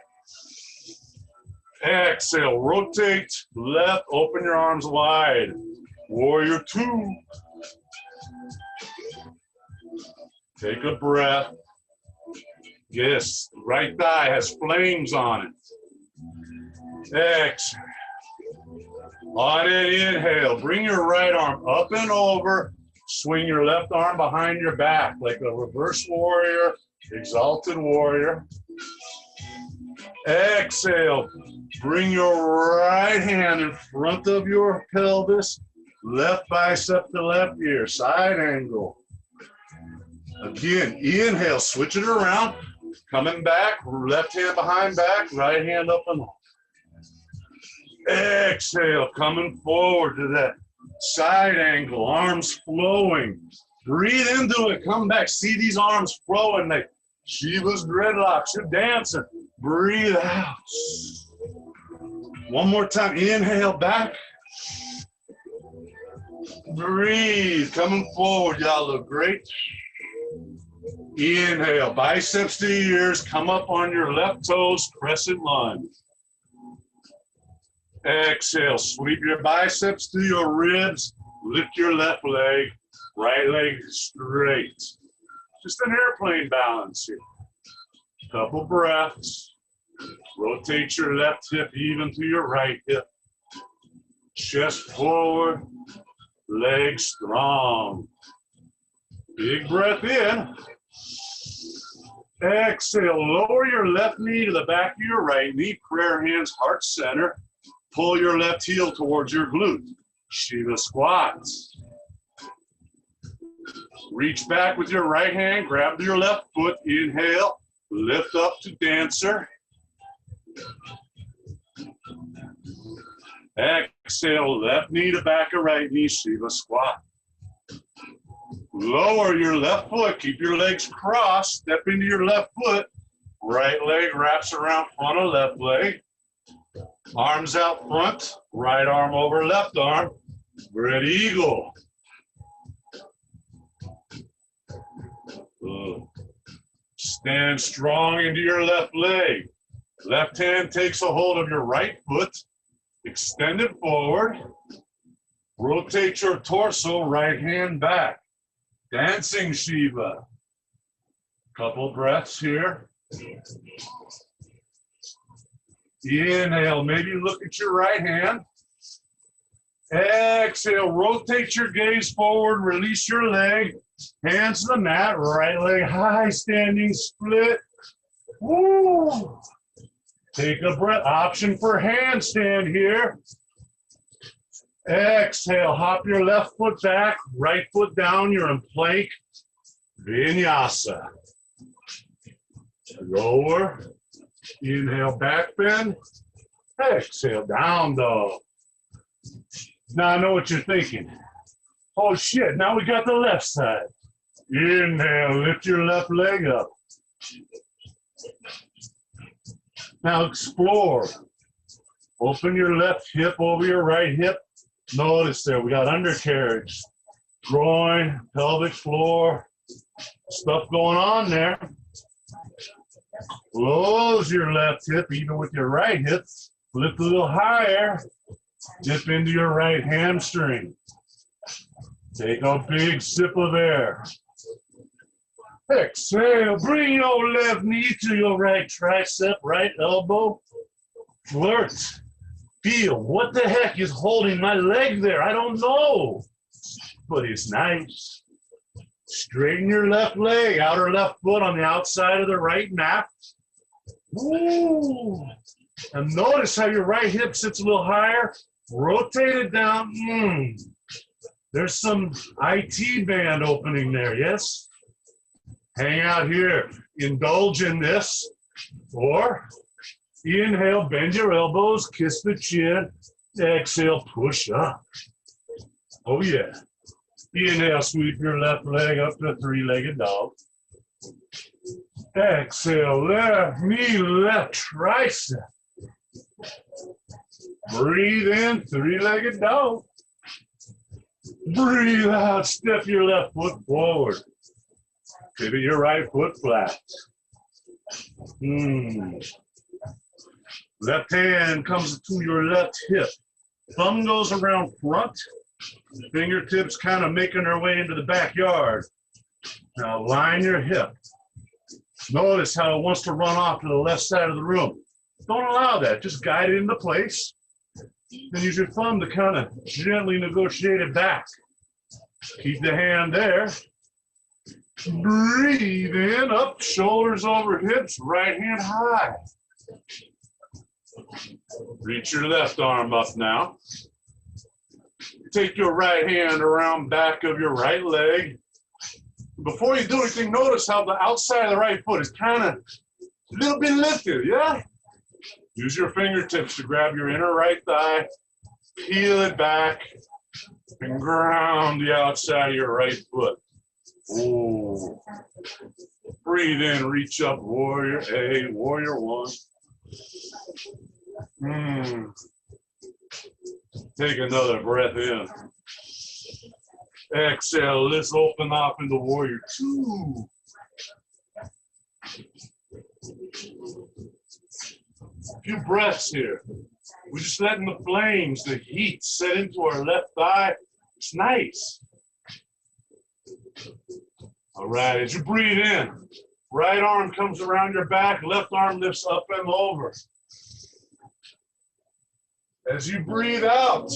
Exhale, rotate left, open your arms wide. Warrior two. Take a breath. Yes, right thigh has flames on it. Exhale. On an inhale, bring your right arm up and over. Swing your left arm behind your back like a reverse warrior, exalted warrior. Exhale. Bring your right hand in front of your pelvis. Left bicep to left ear, side angle. Again, inhale, switch it around. Coming back, left hand behind back, right hand up and on. Exhale, coming forward to that side angle, arms flowing. Breathe into it, come back. See these arms flowing like Shiva's dreadlocks. You're dancing. Breathe out. One more time, inhale back. Breathe, coming forward, y'all look great. Inhale, biceps to ears, come up on your left toes, crescent lunge. Exhale, sweep your biceps to your ribs, lift your left leg, right leg straight. Just an airplane balance here. Couple breaths. Rotate your left hip even to your right hip. Chest forward, legs strong. Big breath in. Exhale, lower your left knee to the back of your right knee, prayer hands, heart center. Pull your left heel towards your glute. Shiva squats. Reach back with your right hand, grab your left foot, inhale, lift up to dancer. Exhale, left knee to back of right knee, Shiva squat. Lower your left foot, keep your legs crossed, step into your left foot. Right leg wraps around front of left leg. Arms out front, right arm over left arm. Spread eagle. Good. Stand strong into your left leg. Left hand takes a hold of your right foot. Extend it forward. Rotate your torso, right hand back. Dancing Shiva. Couple breaths here. Inhale, maybe look at your right hand. Exhale, rotate your gaze forward, release your leg. Hands to the mat, right leg high, standing split. Woo! Take a breath, option for handstand here. Exhale, hop your left foot back, right foot down, you're in plank vinyasa. Lower, inhale, back bend. Exhale, down dog. Now I know what you're thinking. Oh shit, now we got the left side. Inhale, lift your left leg up. Now explore. Open your left hip over your right hip. Notice there, we got undercarriage, groin, pelvic floor, stuff going on there. Close your left hip, even with your right hip. Lift a little higher. Dip into your right hamstring. Take a big sip of air. Exhale, bring your left knee to your right tricep, right elbow. Flirt. Feel, what the heck is holding my leg there? I don't know, but it's nice. Straighten your left leg, outer left foot on the outside of the right mat. Ooh. And notice how your right hip sits a little higher. Rotate it down. There's some IT band opening there, yes? Hang out here. Indulge in this. Or inhale, bend your elbows, kiss the chin. Exhale, push up. Oh, yeah. Inhale, sweep your left leg up to three-legged dog. Exhale, left knee, left tricep. Breathe in, three-legged dog. Breathe out, step your left foot forward. Pivot your right foot flat. Left hand comes to your left hip. Thumb goes around front. Fingertips kind of making their way into the backyard. Now line your hip. Notice how it wants to run off to the left side of the room. Don't allow that. Just guide it into place. Then use your thumb to kind of gently negotiate it back. Keep the hand there. Breathe in, up, shoulders over hips, right hand high. Reach your left arm up now. Take your right hand around back of your right leg. Before you do anything, notice how the outside of the right foot is kind of a little bit lifted, yeah? Use your fingertips to grab your inner right thigh, peel it back, and ground the outside of your right foot. Ooh. Breathe in, reach up, warrior A, warrior one. Take another breath in. Exhale, let's open up into warrior two. A few breaths here. We're just letting the flames, the heat set into our left thigh. It's nice. All right, as you breathe in, right arm comes around your back, left arm lifts up and over. As you breathe out,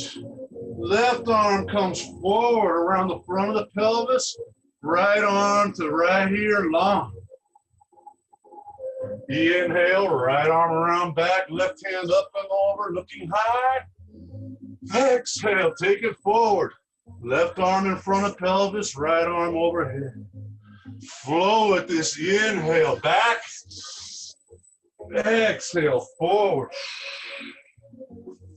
left arm comes forward around the front of the pelvis, right arm to right here, long. Inhale, right arm around back, left hand up and over, looking high. Exhale, take it forward. Left arm in front of pelvis, right arm overhead. Flow with this inhale, back. Exhale, forward.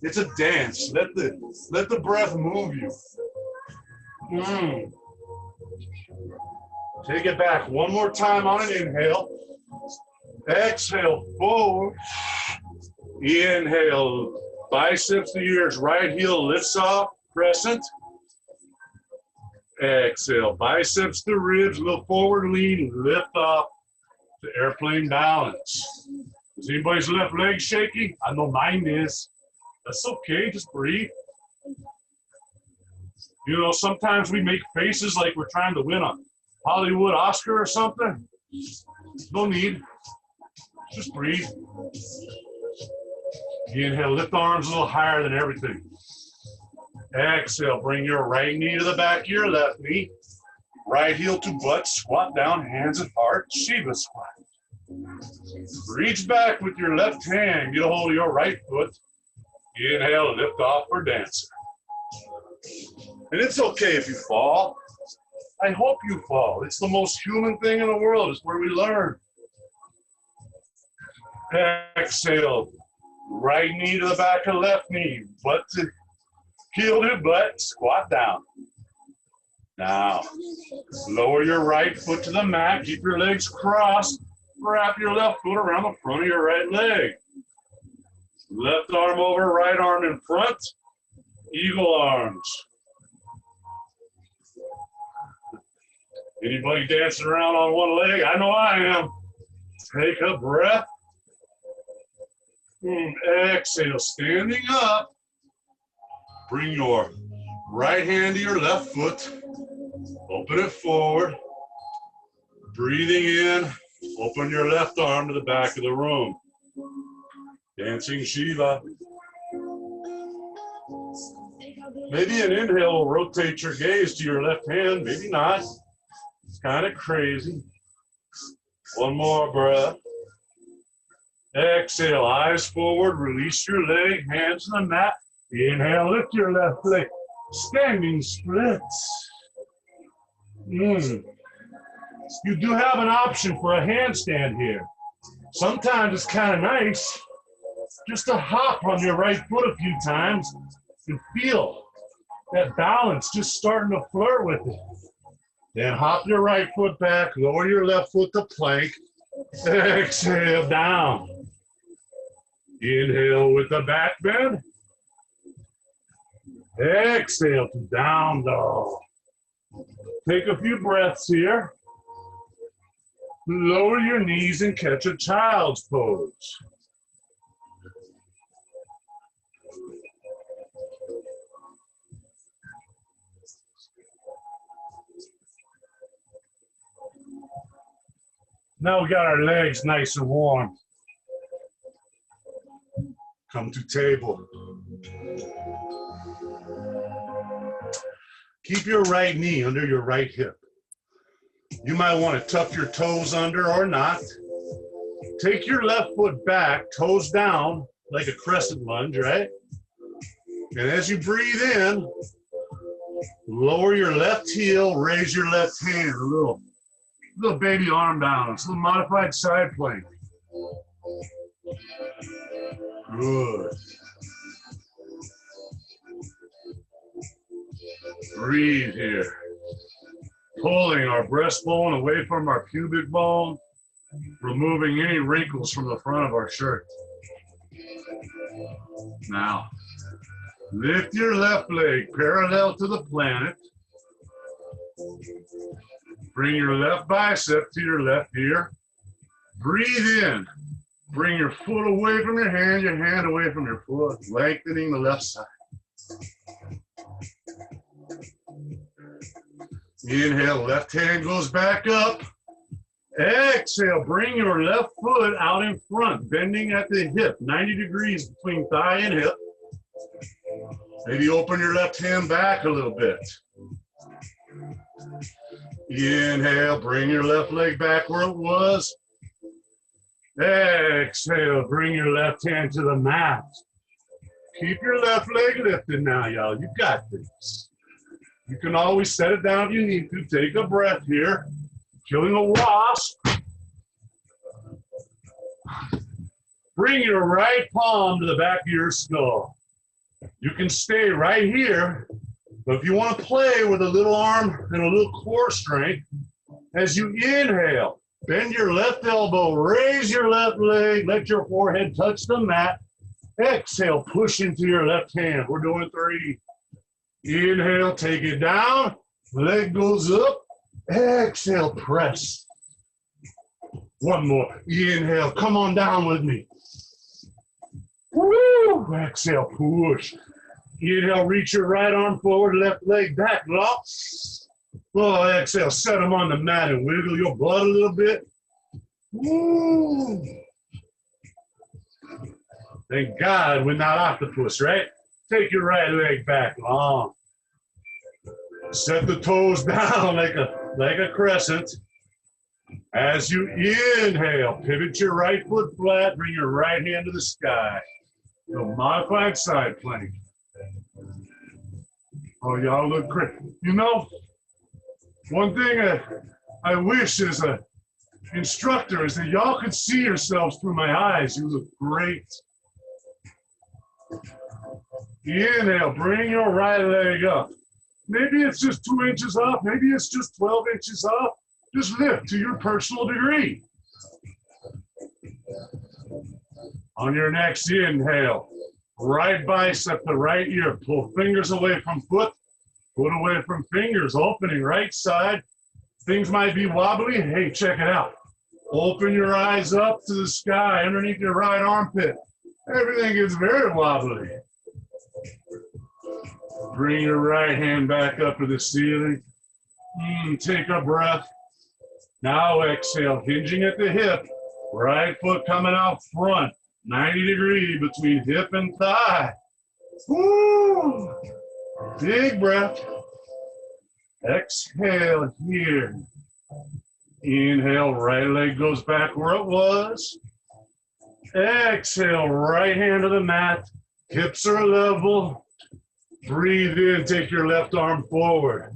It's a dance. Let the breath move you. Take it back one more time on an inhale. Exhale, forward. Inhale, biceps to ears, right heel lifts off, crescent. Exhale, biceps to ribs, little forward lean, lift off to airplane balance. Is anybody's left leg shaky? I know mine is. That's okay, just breathe. You know, sometimes we make faces like we're trying to win a Hollywood Oscar or something. No need. Just breathe. Inhale, lift the arms a little higher than everything. Exhale, bring your right knee to the back of your left knee. Right heel to butt, squat down, hands at heart, Shiva squat. Reach back with your left hand, get a hold of your right foot. Inhale, lift off for dancer. And it's okay if you fall. I hope you fall. It's the most human thing in the world. It's where we learn. Exhale, right knee to the back of left knee, butt to heel to butt, squat down. Now, lower your right foot to the mat, keep your legs crossed, wrap your left foot around the front of your right leg. Left arm over, right arm in front, eagle arms. Anybody dancing around on one leg? I know I am. Take a breath. Exhale, standing up. Bring your right hand to your left foot. Open it forward. Breathing in. Open your left arm to the back of the room. Dancing Shiva. Maybe an inhale will rotate your gaze to your left hand. Maybe not. It's kind of crazy. One more breath. Exhale, eyes forward, release your leg, hands on the mat. Inhale, lift your left leg. Standing splits. You do have an option for a handstand here. Sometimes it's kind of nice just to hop on your right foot a few times and feel that balance just starting to flirt with it. Then hop your right foot back, lower your left foot to plank. Exhale, down. Inhale with the back bend. Exhale to down dog. Take a few breaths here. Lower your knees and catch a child's pose. Now we got our legs nice and warm. Come to table. Keep your right knee under your right hip. You might want to tuck your toes under or not. Take your left foot back, toes down, like a crescent lunge, right? And as you breathe in, lower your left heel, raise your left hand, a little baby arm balance, a little modified side plank. Good. Breathe here. Pulling our breastbone away from our pubic bone, removing any wrinkles from the front of our shirt. Now, lift your left leg parallel to the planet. Bring your left bicep to your left ear. Breathe in. Bring your foot away from your hand away from your foot, lengthening the left side. Inhale, left hand goes back up. Exhale, bring your left foot out in front, bending at the hip, 90 degrees between thigh and hip. Maybe open your left hand back a little bit. Inhale, bring your left leg back where it was. Exhale, bring your left hand to the mat. Keep your left leg lifted now, y'all. You got this. You can always set it down if you need to. Take a breath here. Killing a wasp. Bring your right palm to the back of your skull. You can stay right here, but if you want to play with a little arm and a little core strength, as you inhale, bend your left elbow, raise your left leg, let your forehead touch the mat. Exhale, push into your left hand. We're doing 3. Inhale, take it down. Leg goes up. Exhale, press. One more. Inhale, come on down with me. Woo! Exhale, push. Inhale, reach your right arm forward, left leg back, lock. Oh, exhale, set them on the mat and wiggle your butt a little bit. Woo! Thank God we're not octopus, right? Take your right leg back long. Set the toes down like a crescent. As you inhale, pivot your right foot flat, bring your right hand to the sky. So modified side plank. Oh, y'all look great. You know, one thing I wish as an instructor is that y'all could see yourselves through my eyes. You look great. Inhale, bring your right leg up. Maybe it's just 2 inches up. Maybe it's just 12 inches up. Just lift to your personal degree. On your next inhale, right bicep to right ear. Pull fingers away from foot. Foot away from fingers. Opening right side. Things might be wobbly. Hey, check it out. Open your eyes up to the sky underneath your right armpit. Everything gets very wobbly. Bring your right hand back up to the ceiling. Take a breath. Now exhale, hinging at the hip. Right foot coming out front. 90 degree between hip and thigh. Woo! Big breath. Exhale here. Inhale, right leg goes back where it was. Exhale, right hand to the mat. Hips are level. Breathe in, take your left arm forward.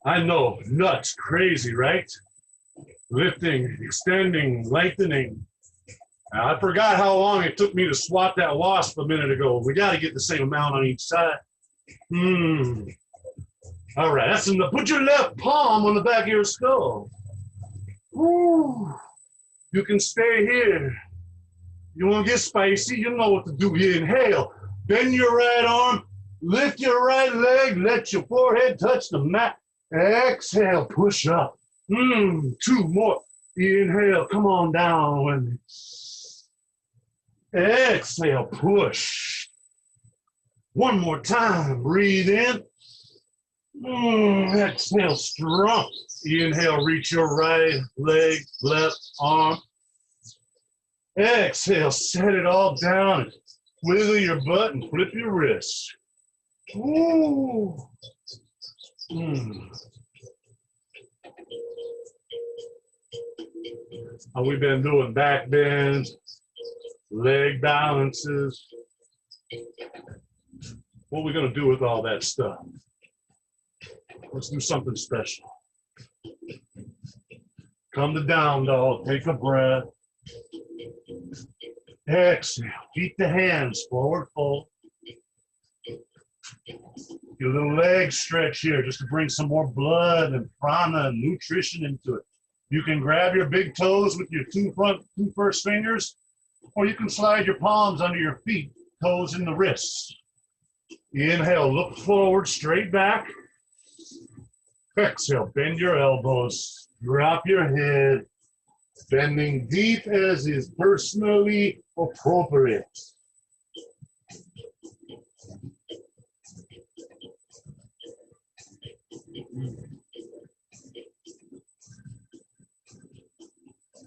I know, nuts, crazy, right? Lifting, extending, lengthening. Now, I forgot how long it took me to swat that wasp a minute ago. We got to get the same amount on each side. All right, that's enough. Put your left palm on the back of your skull. Woo. You can stay here. You want to get spicy? You know what to do. You inhale. Bend your right arm. Lift your right leg. Let your forehead touch the mat. Exhale. Push up. 2 more. Inhale. Come on down with me. Exhale. Push. One more time. Breathe in. Exhale. Strong. Inhale. Reach your right leg, left arm. Exhale. Set it all down. Wiggle your butt and flip your wrists. Woo. We've been doing back bends, leg balances. What are we going to do with all that stuff? Let's do something special. Come to down dog. Take a breath. Exhale. Keep the hands forward fold. Your little leg stretch here just to bring some more blood and prana and nutrition into it. You can grab your big toes with your two first fingers, or you can slide your palms under your feet, toes in the wrists. Inhale, look forward, straight back. Exhale, bend your elbows, drop your head, bending deep as is personally appropriate.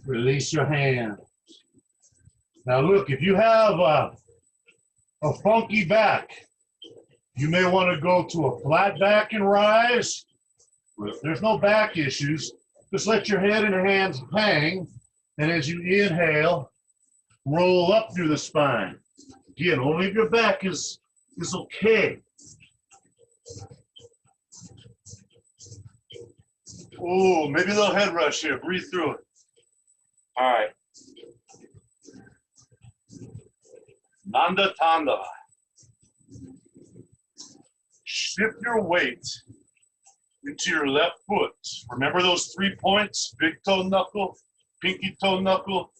Release your hand. Now look, if you have a funky back, you may want to go to a flat back and rise. If there's no back issues, just let your head and hands hang, and as you inhale, roll up through the spine. Again, only if your back is okay. Oh, maybe a little head rush here. Breathe through it. All right. Ananda Tandava. Shift your weight into your left foot. Remember those 3 points? Big toe knuckle, pinky toe knuckle,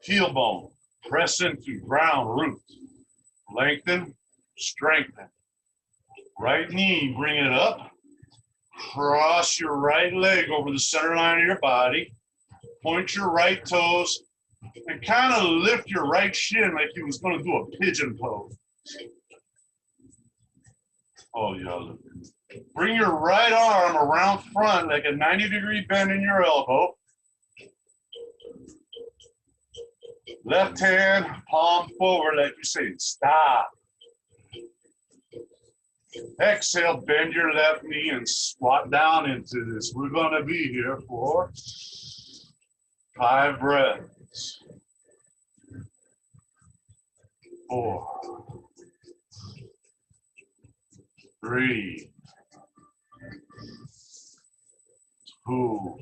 heel bone. Press into ground root. Lengthen, strengthen. Right knee, bring it up. Cross your right leg over the center line of your body. Point your right toes and kind of lift your right shin like you was going to do a pigeon pose. Oh, yeah. Look. Bring your right arm around front like a 90-degree bend in your elbow. Left hand, palm forward like you say, stop. Exhale, bend your left knee and squat down into this. We're going to be here for 5 breaths. 4, 3, 2,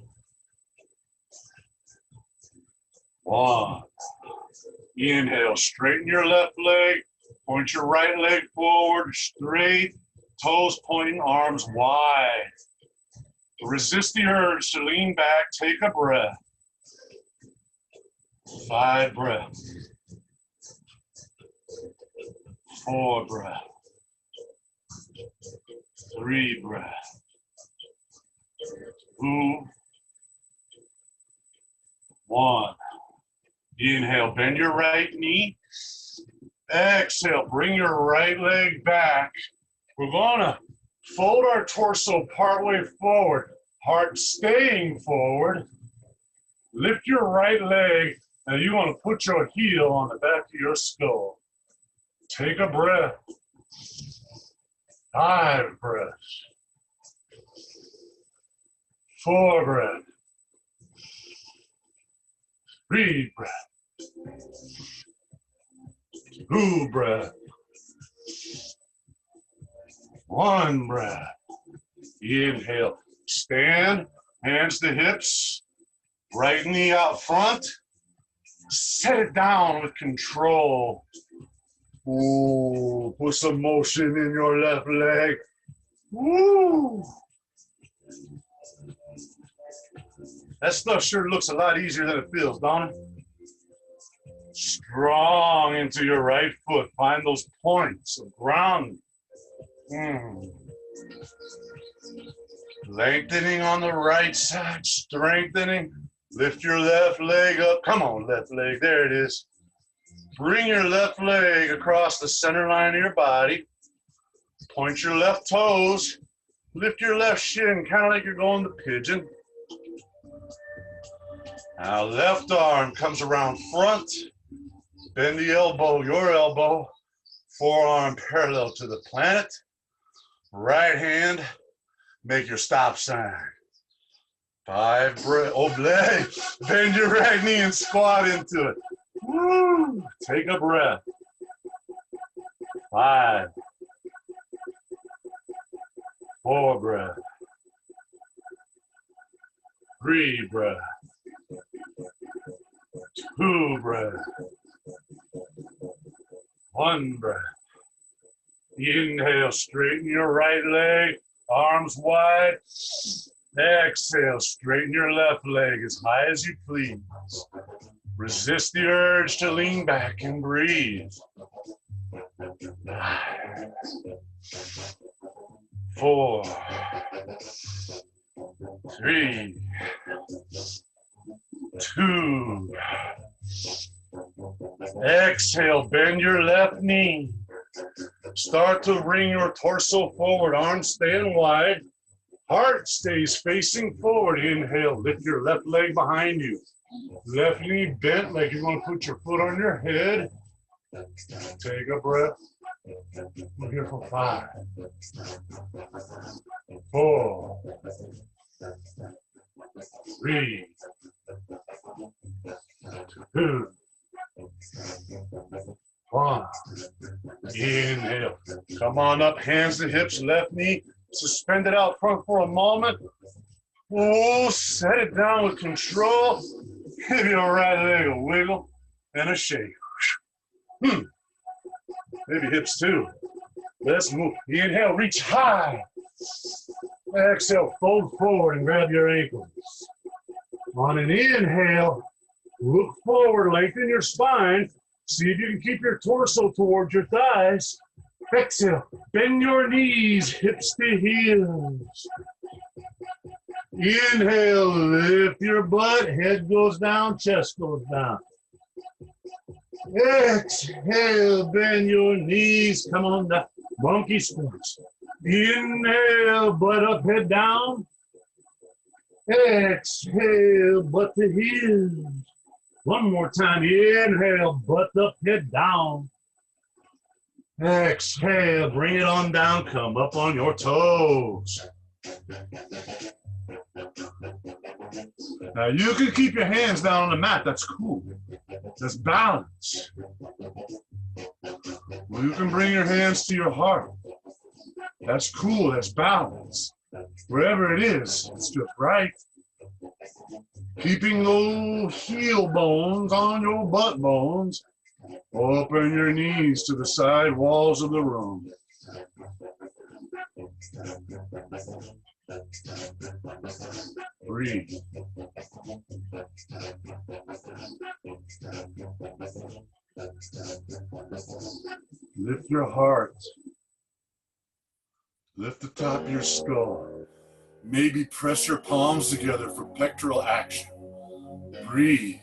1. Inhale, straighten your left leg, point your right leg forward, straight, toes pointing, arms wide. Resist the urge to lean back, take a breath. 5 breaths. 4 breaths. 3 breaths. 2, 1. Inhale, bend your right knee. Exhale, bring your right leg back. We're gonna fold our torso partway forward, heart staying forward. Lift your right leg, and you wanna put your heel on the back of your skull. Take a breath. 5 breaths. 4 breaths. 3 breaths. 2 breaths. 1 breath. Inhale. Stand, hands to hips, right knee out front. Set it down with control. Ooh, put some motion in your left leg. Woo! That stuff sure looks a lot easier than it feels, don't it? Strong into your right foot. Find those points of ground. Lengthening on the right side, strengthening. Lift your left leg up. Come on, left leg. There it is. Bring your left leg across the center line of your body. Point your left toes. Lift your left shin, kind of like you're going to pigeon. Now, left arm comes around front. Bend the elbow, your elbow. Forearm parallel to the planet. Right hand, make your stop sign. 5 breaths. Oblique. Bend your right knee and squat into it. Woo! Take a breath. 5. 4 breaths. 3 breaths. 2 breaths. 1 breath. Inhale, straighten your right leg, arms wide. Exhale, straighten your left leg as high as you please. Resist the urge to lean back and breathe. 5, 4, 3, 2. Exhale, bend your left knee. Start to bring your torso forward, arms staying wide. Heart stays facing forward. Inhale, lift your left leg behind you. Left knee bent like you're going to put your foot on your head. Take a breath. We're here for 5, 4, 3, 2, 1. Inhale. Come on up, hands to hips, left knee. Suspend it out front for a moment. Oh, set it down with control. Give your right leg a wiggle and a shake. Maybe hips too. Let's move. Inhale, reach high. Exhale, fold forward and grab your ankles. On an inhale, look forward, lengthen your spine. See if you can keep your torso towards your thighs. Exhale, bend your knees, hips to heels. Inhale, lift your butt, head goes down, chest goes down. Exhale, bend your knees, come on down, monkey splits. Inhale, butt up, head down. Exhale, butt to heels. One more time, inhale, butt up, head down. Exhale, bring it on down, come up on your toes. Now you can keep your hands down on the mat, that's cool. That's balance. Well, you can bring your hands to your heart. That's cool, that's balance. Wherever it is, it's just right. Keeping those heel bones on your butt bones. Open your knees to the side walls of the room. Breathe. Lift your heart. Lift the top of your skull. Maybe press your palms together for pectoral action. Breathe.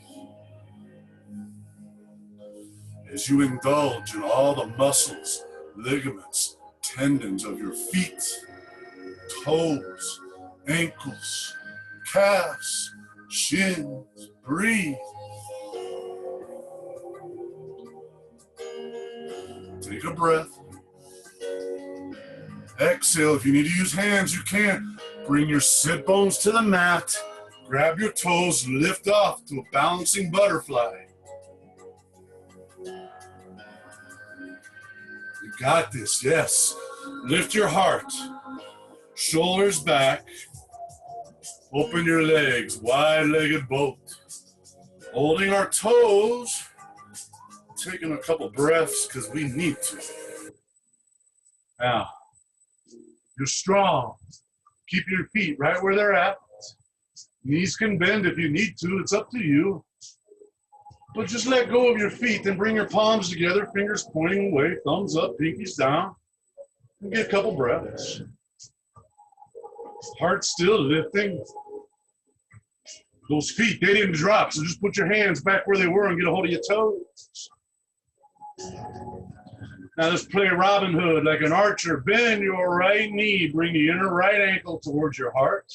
As you indulge in all the muscles, ligaments, tendons of your feet, toes, ankles, calves, shins, breathe. Take a breath. Exhale. If you need to use hands, you can. Bring your sit bones to the mat. Grab your toes, lift off to a balancing butterfly. You got this, yes. Lift your heart. Shoulders back. Open your legs, wide-legged boat. Holding our toes. Taking a couple breaths because we need to. Now, you're strong. Keep your feet right where they're at. Knees can bend if you need to. It's up to you. But just let go of your feet, then bring your palms together, fingers pointing away, thumbs up, pinkies down. And get a couple breaths. Heart still lifting. Those feet, they didn't drop, so just put your hands back where they were and get a hold of your toes. Now let's play Robin Hood like an archer. Bend your right knee, bring the inner right ankle towards your heart.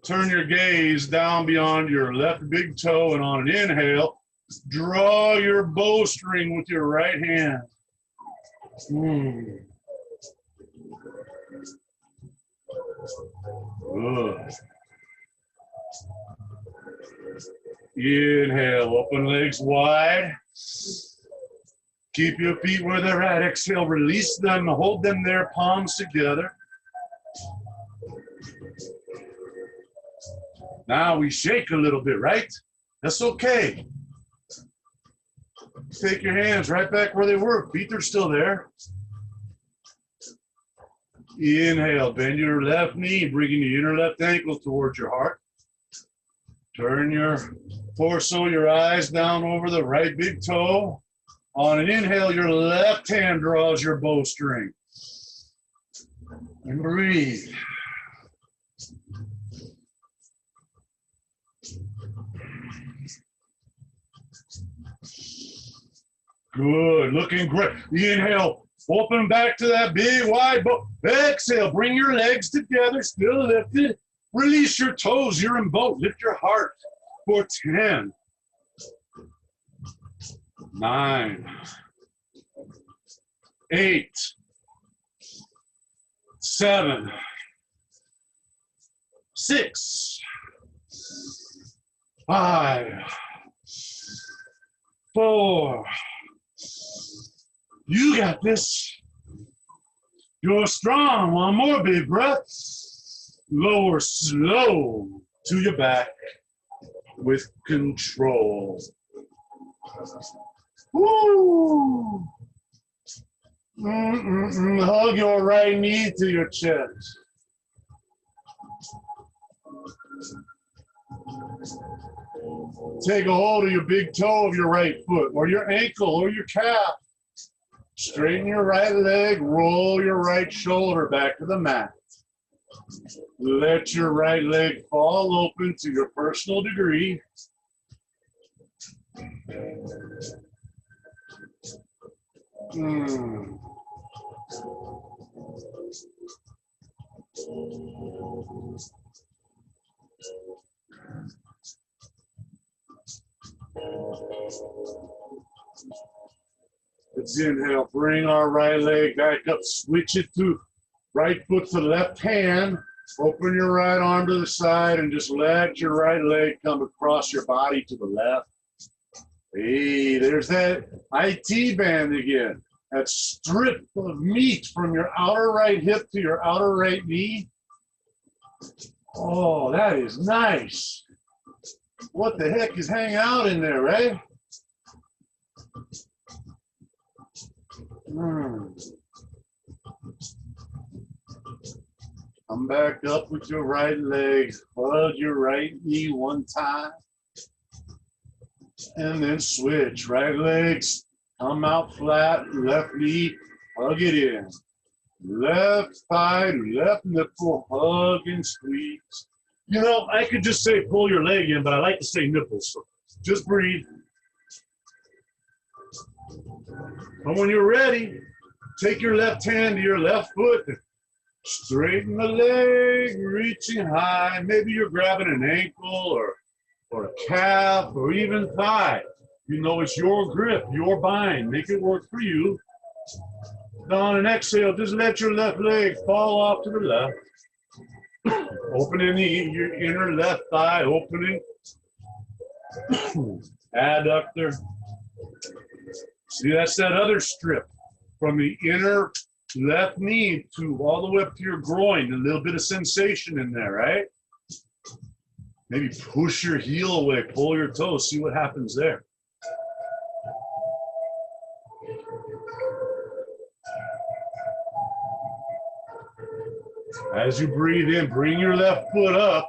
Turn your gaze down beyond your left big toe, and on an inhale, draw your bowstring with your right hand. Good. Inhale, open legs wide. Keep your feet where they're at. Exhale, release them, hold them there, palms together. Now we shake a little bit, right? That's okay. Take your hands right back where they were. Feet are still there. Inhale, bend your left knee, bringing the inner left ankle towards your heart. Turn your torso, your eyes down over the right big toe. On an inhale, your left hand draws your bowstring. And breathe. Good, looking great. Inhale, open back to that big wide boat. Exhale, bring your legs together, still lifted. Release your toes, you're in boat. Lift your heart for 10, 9, 8, 7, 6, 5, 4. You got this. You're strong. One more big breath. Lower slow to your back with control. Woo! Hug your right knee to your chest. Take a hold of your big toe of your right foot or your ankle or your calf. Straighten your right leg, roll your right shoulder back to the mat. Let your right leg fall open to your personal degree. Let's inhale, bring our right leg back up, switch it to right foot to left hand, open your right arm to the side and just let your right leg come across your body to the left. Hey, there's that IT band again. That strip of meat from your outer right hip to your outer right knee. Oh, that is nice. What the heck is hanging out in there, right? Come back up with your right leg. Hug your right knee one time. And then switch. Right legs, come out flat. Left knee, hug it in. Left thigh, left nipple, hug and squeeze. You know, I could just say pull your leg in, but I like to say nipples. So just breathe. And when you're ready, take your left hand to your left foot. Straighten the leg, reaching high. Maybe you're grabbing an ankle or a calf or even thigh. You know, it's your grip, your bind. Make it work for you. On an exhale, just let your left leg fall off to the left. Opening your inner left thigh, opening. Adductor. See, that's that other strip from the inner left knee to all the way up to your groin. A little bit of sensation in there, right? Maybe push your heel away, pull your toes, see what happens there. As you breathe in, bring your left foot up.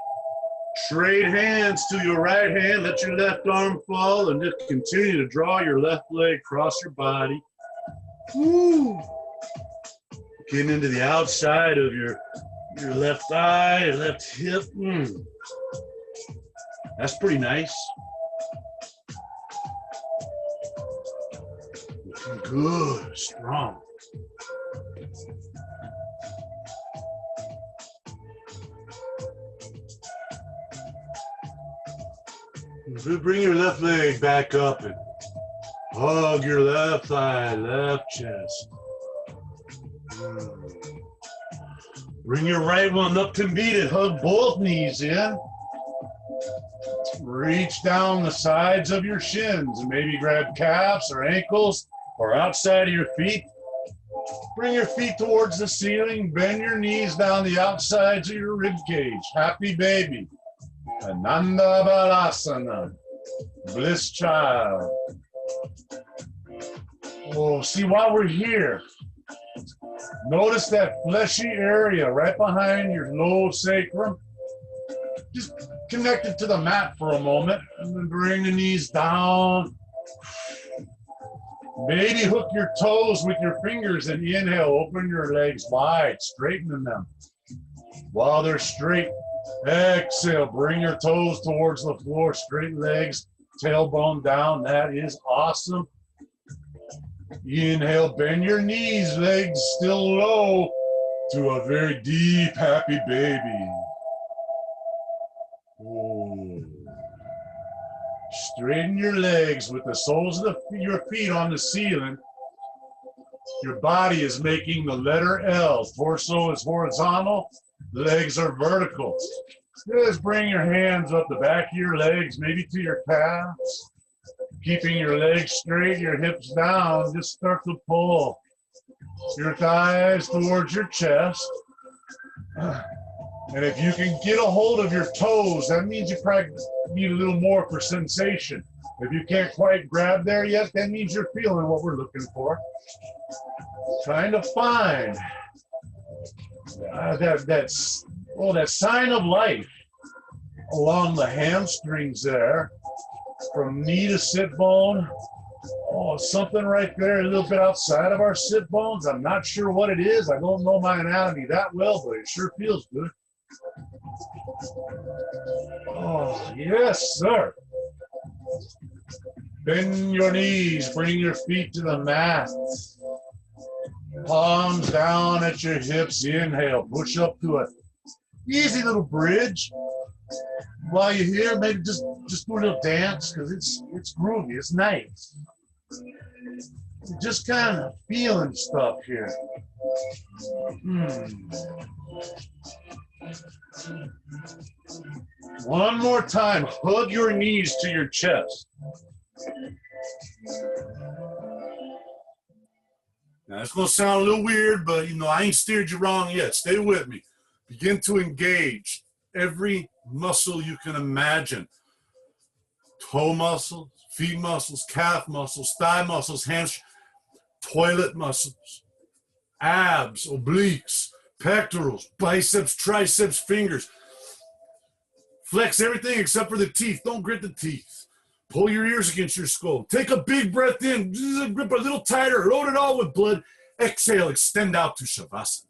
Trade hands to your right hand. Let your left arm fall and just continue to draw your left leg across your body. Woo. Getting into the outside of your left thigh, your left hip. That's pretty nice. Good, strong. Bring your left leg back up and hug your left thigh, left chest. Bring your right one up to meet it. Hug both knees in. Reach down the sides of your shins and maybe grab calves or ankles or outside of your feet. Bring your feet towards the ceiling. Bend your knees down the outsides of your rib cage. Happy baby. Ananda Balasana. Bliss child. Oh, see, while we're here, notice that fleshy area right behind your low sacrum. Just connect it to the mat for a moment and then bring the knees down. Maybe hook your toes with your fingers and inhale. Open your legs wide, straightening them. While they're straight, exhale. Bring your toes towards the floor. Straight legs, tailbone down. That is awesome. Inhale, bend your knees, legs still low to a very deep, happy baby. Ooh. Straighten your legs with the soles of your feet on the ceiling. Your body is making the letter L. Torso is horizontal, legs are vertical. Just bring your hands up the back of your legs, maybe to your calves. Keeping your legs straight, your hips down, just start to pull your thighs towards your chest. And if you can get a hold of your toes, that means you probably need a little more for sensation. If you can't quite grab there yet, that means you're feeling what we're looking for. Trying to find that sign of life along the hamstrings there, from knee to sit bone. Oh, something right there, a little bit outside of our sit bones. I'm not sure what it is. I don't know my anatomy that well, but it sure feels good. Oh, yes, sir. Bend your knees, bring your feet to the mat. Palms down at your hips. Inhale, push up to an easy little bridge. While you're here, maybe just do a little dance, because it's groovy, it's nice. You're just kind of feeling stuff here. One more time, hug your knees to your chest. Now, it's going to sound a little weird, but, I ain't steered you wrong yet. Stay with me. Begin to engage every muscle you can imagine. Toe muscles, feet muscles, calf muscles, thigh muscles, hands, toilet muscles, abs, obliques, pectorals, biceps, triceps, fingers. Flex everything except for the teeth. Don't grit the teeth. Pull your ears against your skull. Take a big breath in. Grip a little tighter. Load it all with blood. Exhale. Extend out to Shavasana.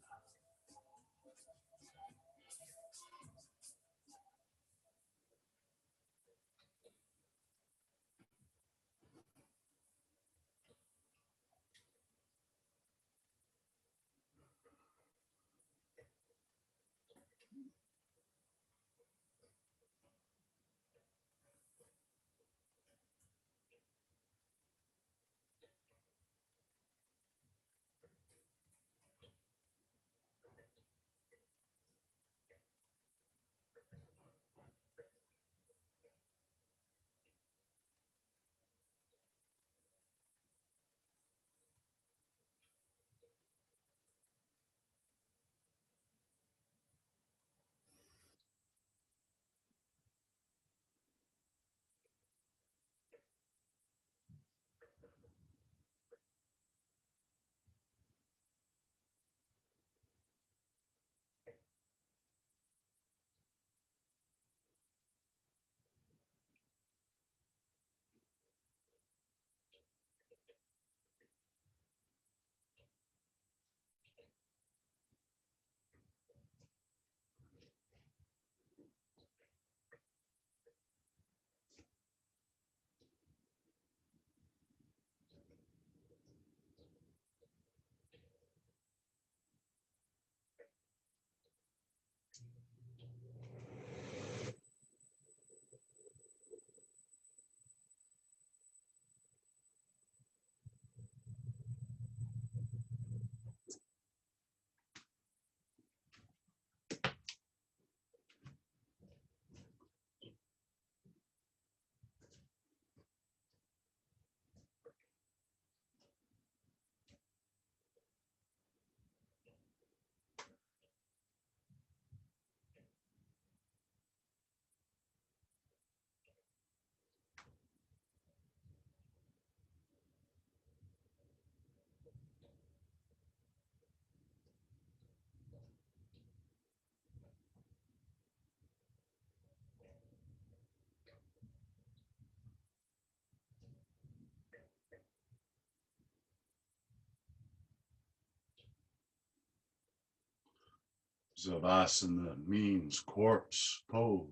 Savasana means corpse pose.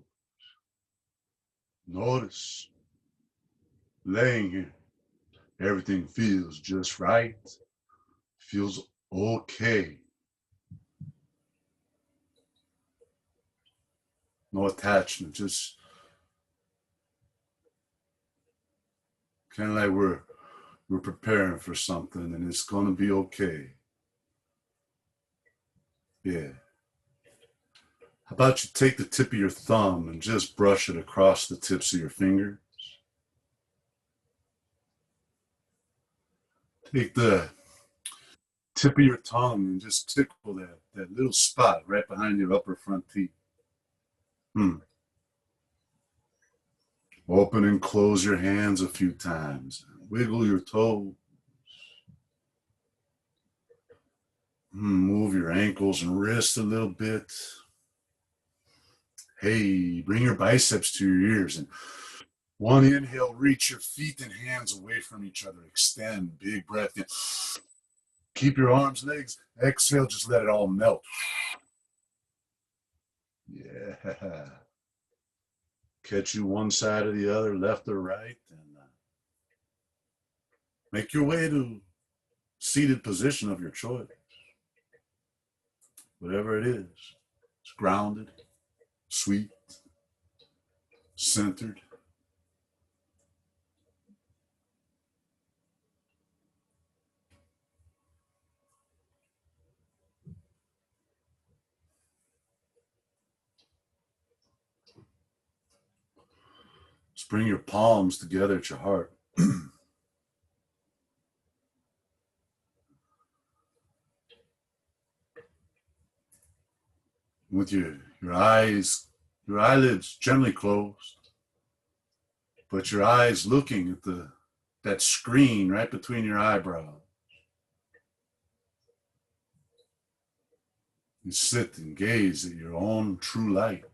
Notice laying here. Everything feels just right. Feels okay. No attachment, just kind of like we're preparing for something and it's gonna be okay. Yeah. How about you take the tip of your thumb and just brush it across the tips of your fingers? Take the tip of your tongue and just tickle that little spot right behind your upper front teeth. Open and close your hands a few times. Wiggle your toes. Move your ankles and wrists a little bit. Hey, bring your biceps to your ears. And one inhale, reach your feet and hands away from each other. Extend, big breath in. Keep your arms, legs. Exhale, just let it all melt. Yeah. Catch you one side or the other, left or right. And make your way to seated position of your choice. Whatever it is. It's grounded, sweet, centered. Just bring your palms together at your heart. With your eyelids gently closed, but your eyes looking at that screen right between your eyebrows. You sit and gaze at your own true light.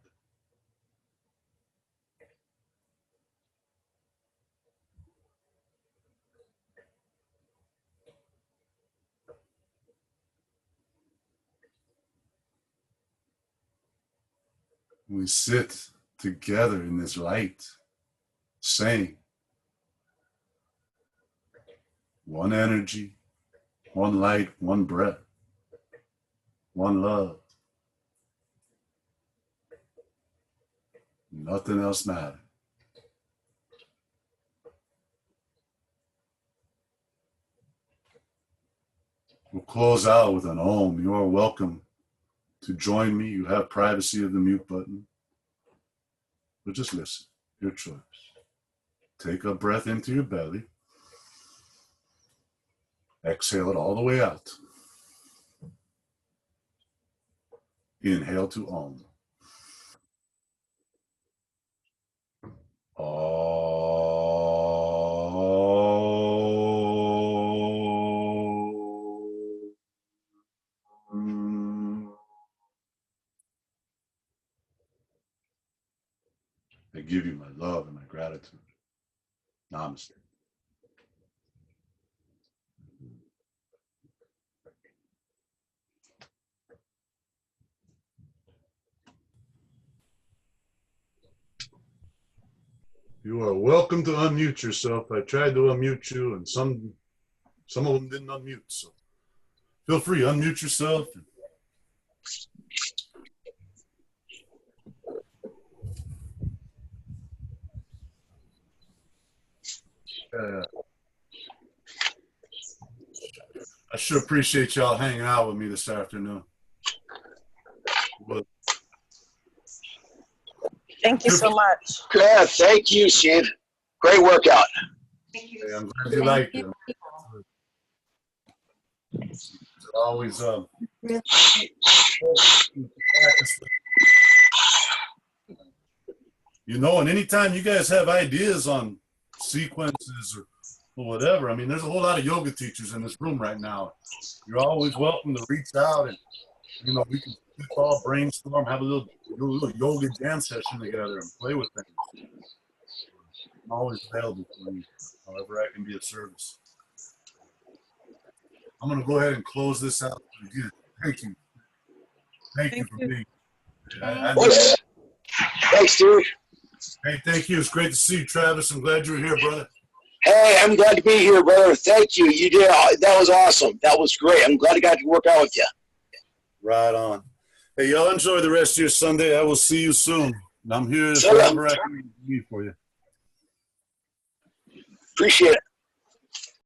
We sit together in this light, saying, one energy, one light, one breath, one love. Nothing else matters. We'll close out with an Om. You are welcome to join me. You have privacy of the mute button. But just listen, your choice. Take a breath into your belly. Exhale it all the way out. Inhale to Om. I give you my love and my gratitude. Namaste. You are welcome to unmute yourself. I tried to unmute you, and some of them didn't unmute. So feel free, unmute yourself. I sure appreciate y'all hanging out with me this afternoon. Thank you so much. Yeah, thank you, Steve. Great workout. Hey, I'm glad you liked it. It's always you know, and anytime you guys have ideas on sequences or whatever, I mean, there's a whole lot of yoga teachers in this room right now. You're always welcome to reach out and, you know, we can all brainstorm, have a little Yogic Dance session together and play with things. I'm always available for you, however I can be of service. I'm going to go ahead and close this out again. Thank you. Thank you for being here. Thanks, dude. Hey, thank you. It's great to see you, Travis. I'm glad you're here, brother. Hey, I'm glad to be here, brother. Thank you. You did. That was awesome. That was great. I'm glad I got to work out with you. Right on. Hey, y'all enjoy the rest of your Sunday. I will see you soon. I'm here forever I can be for you. Appreciate it.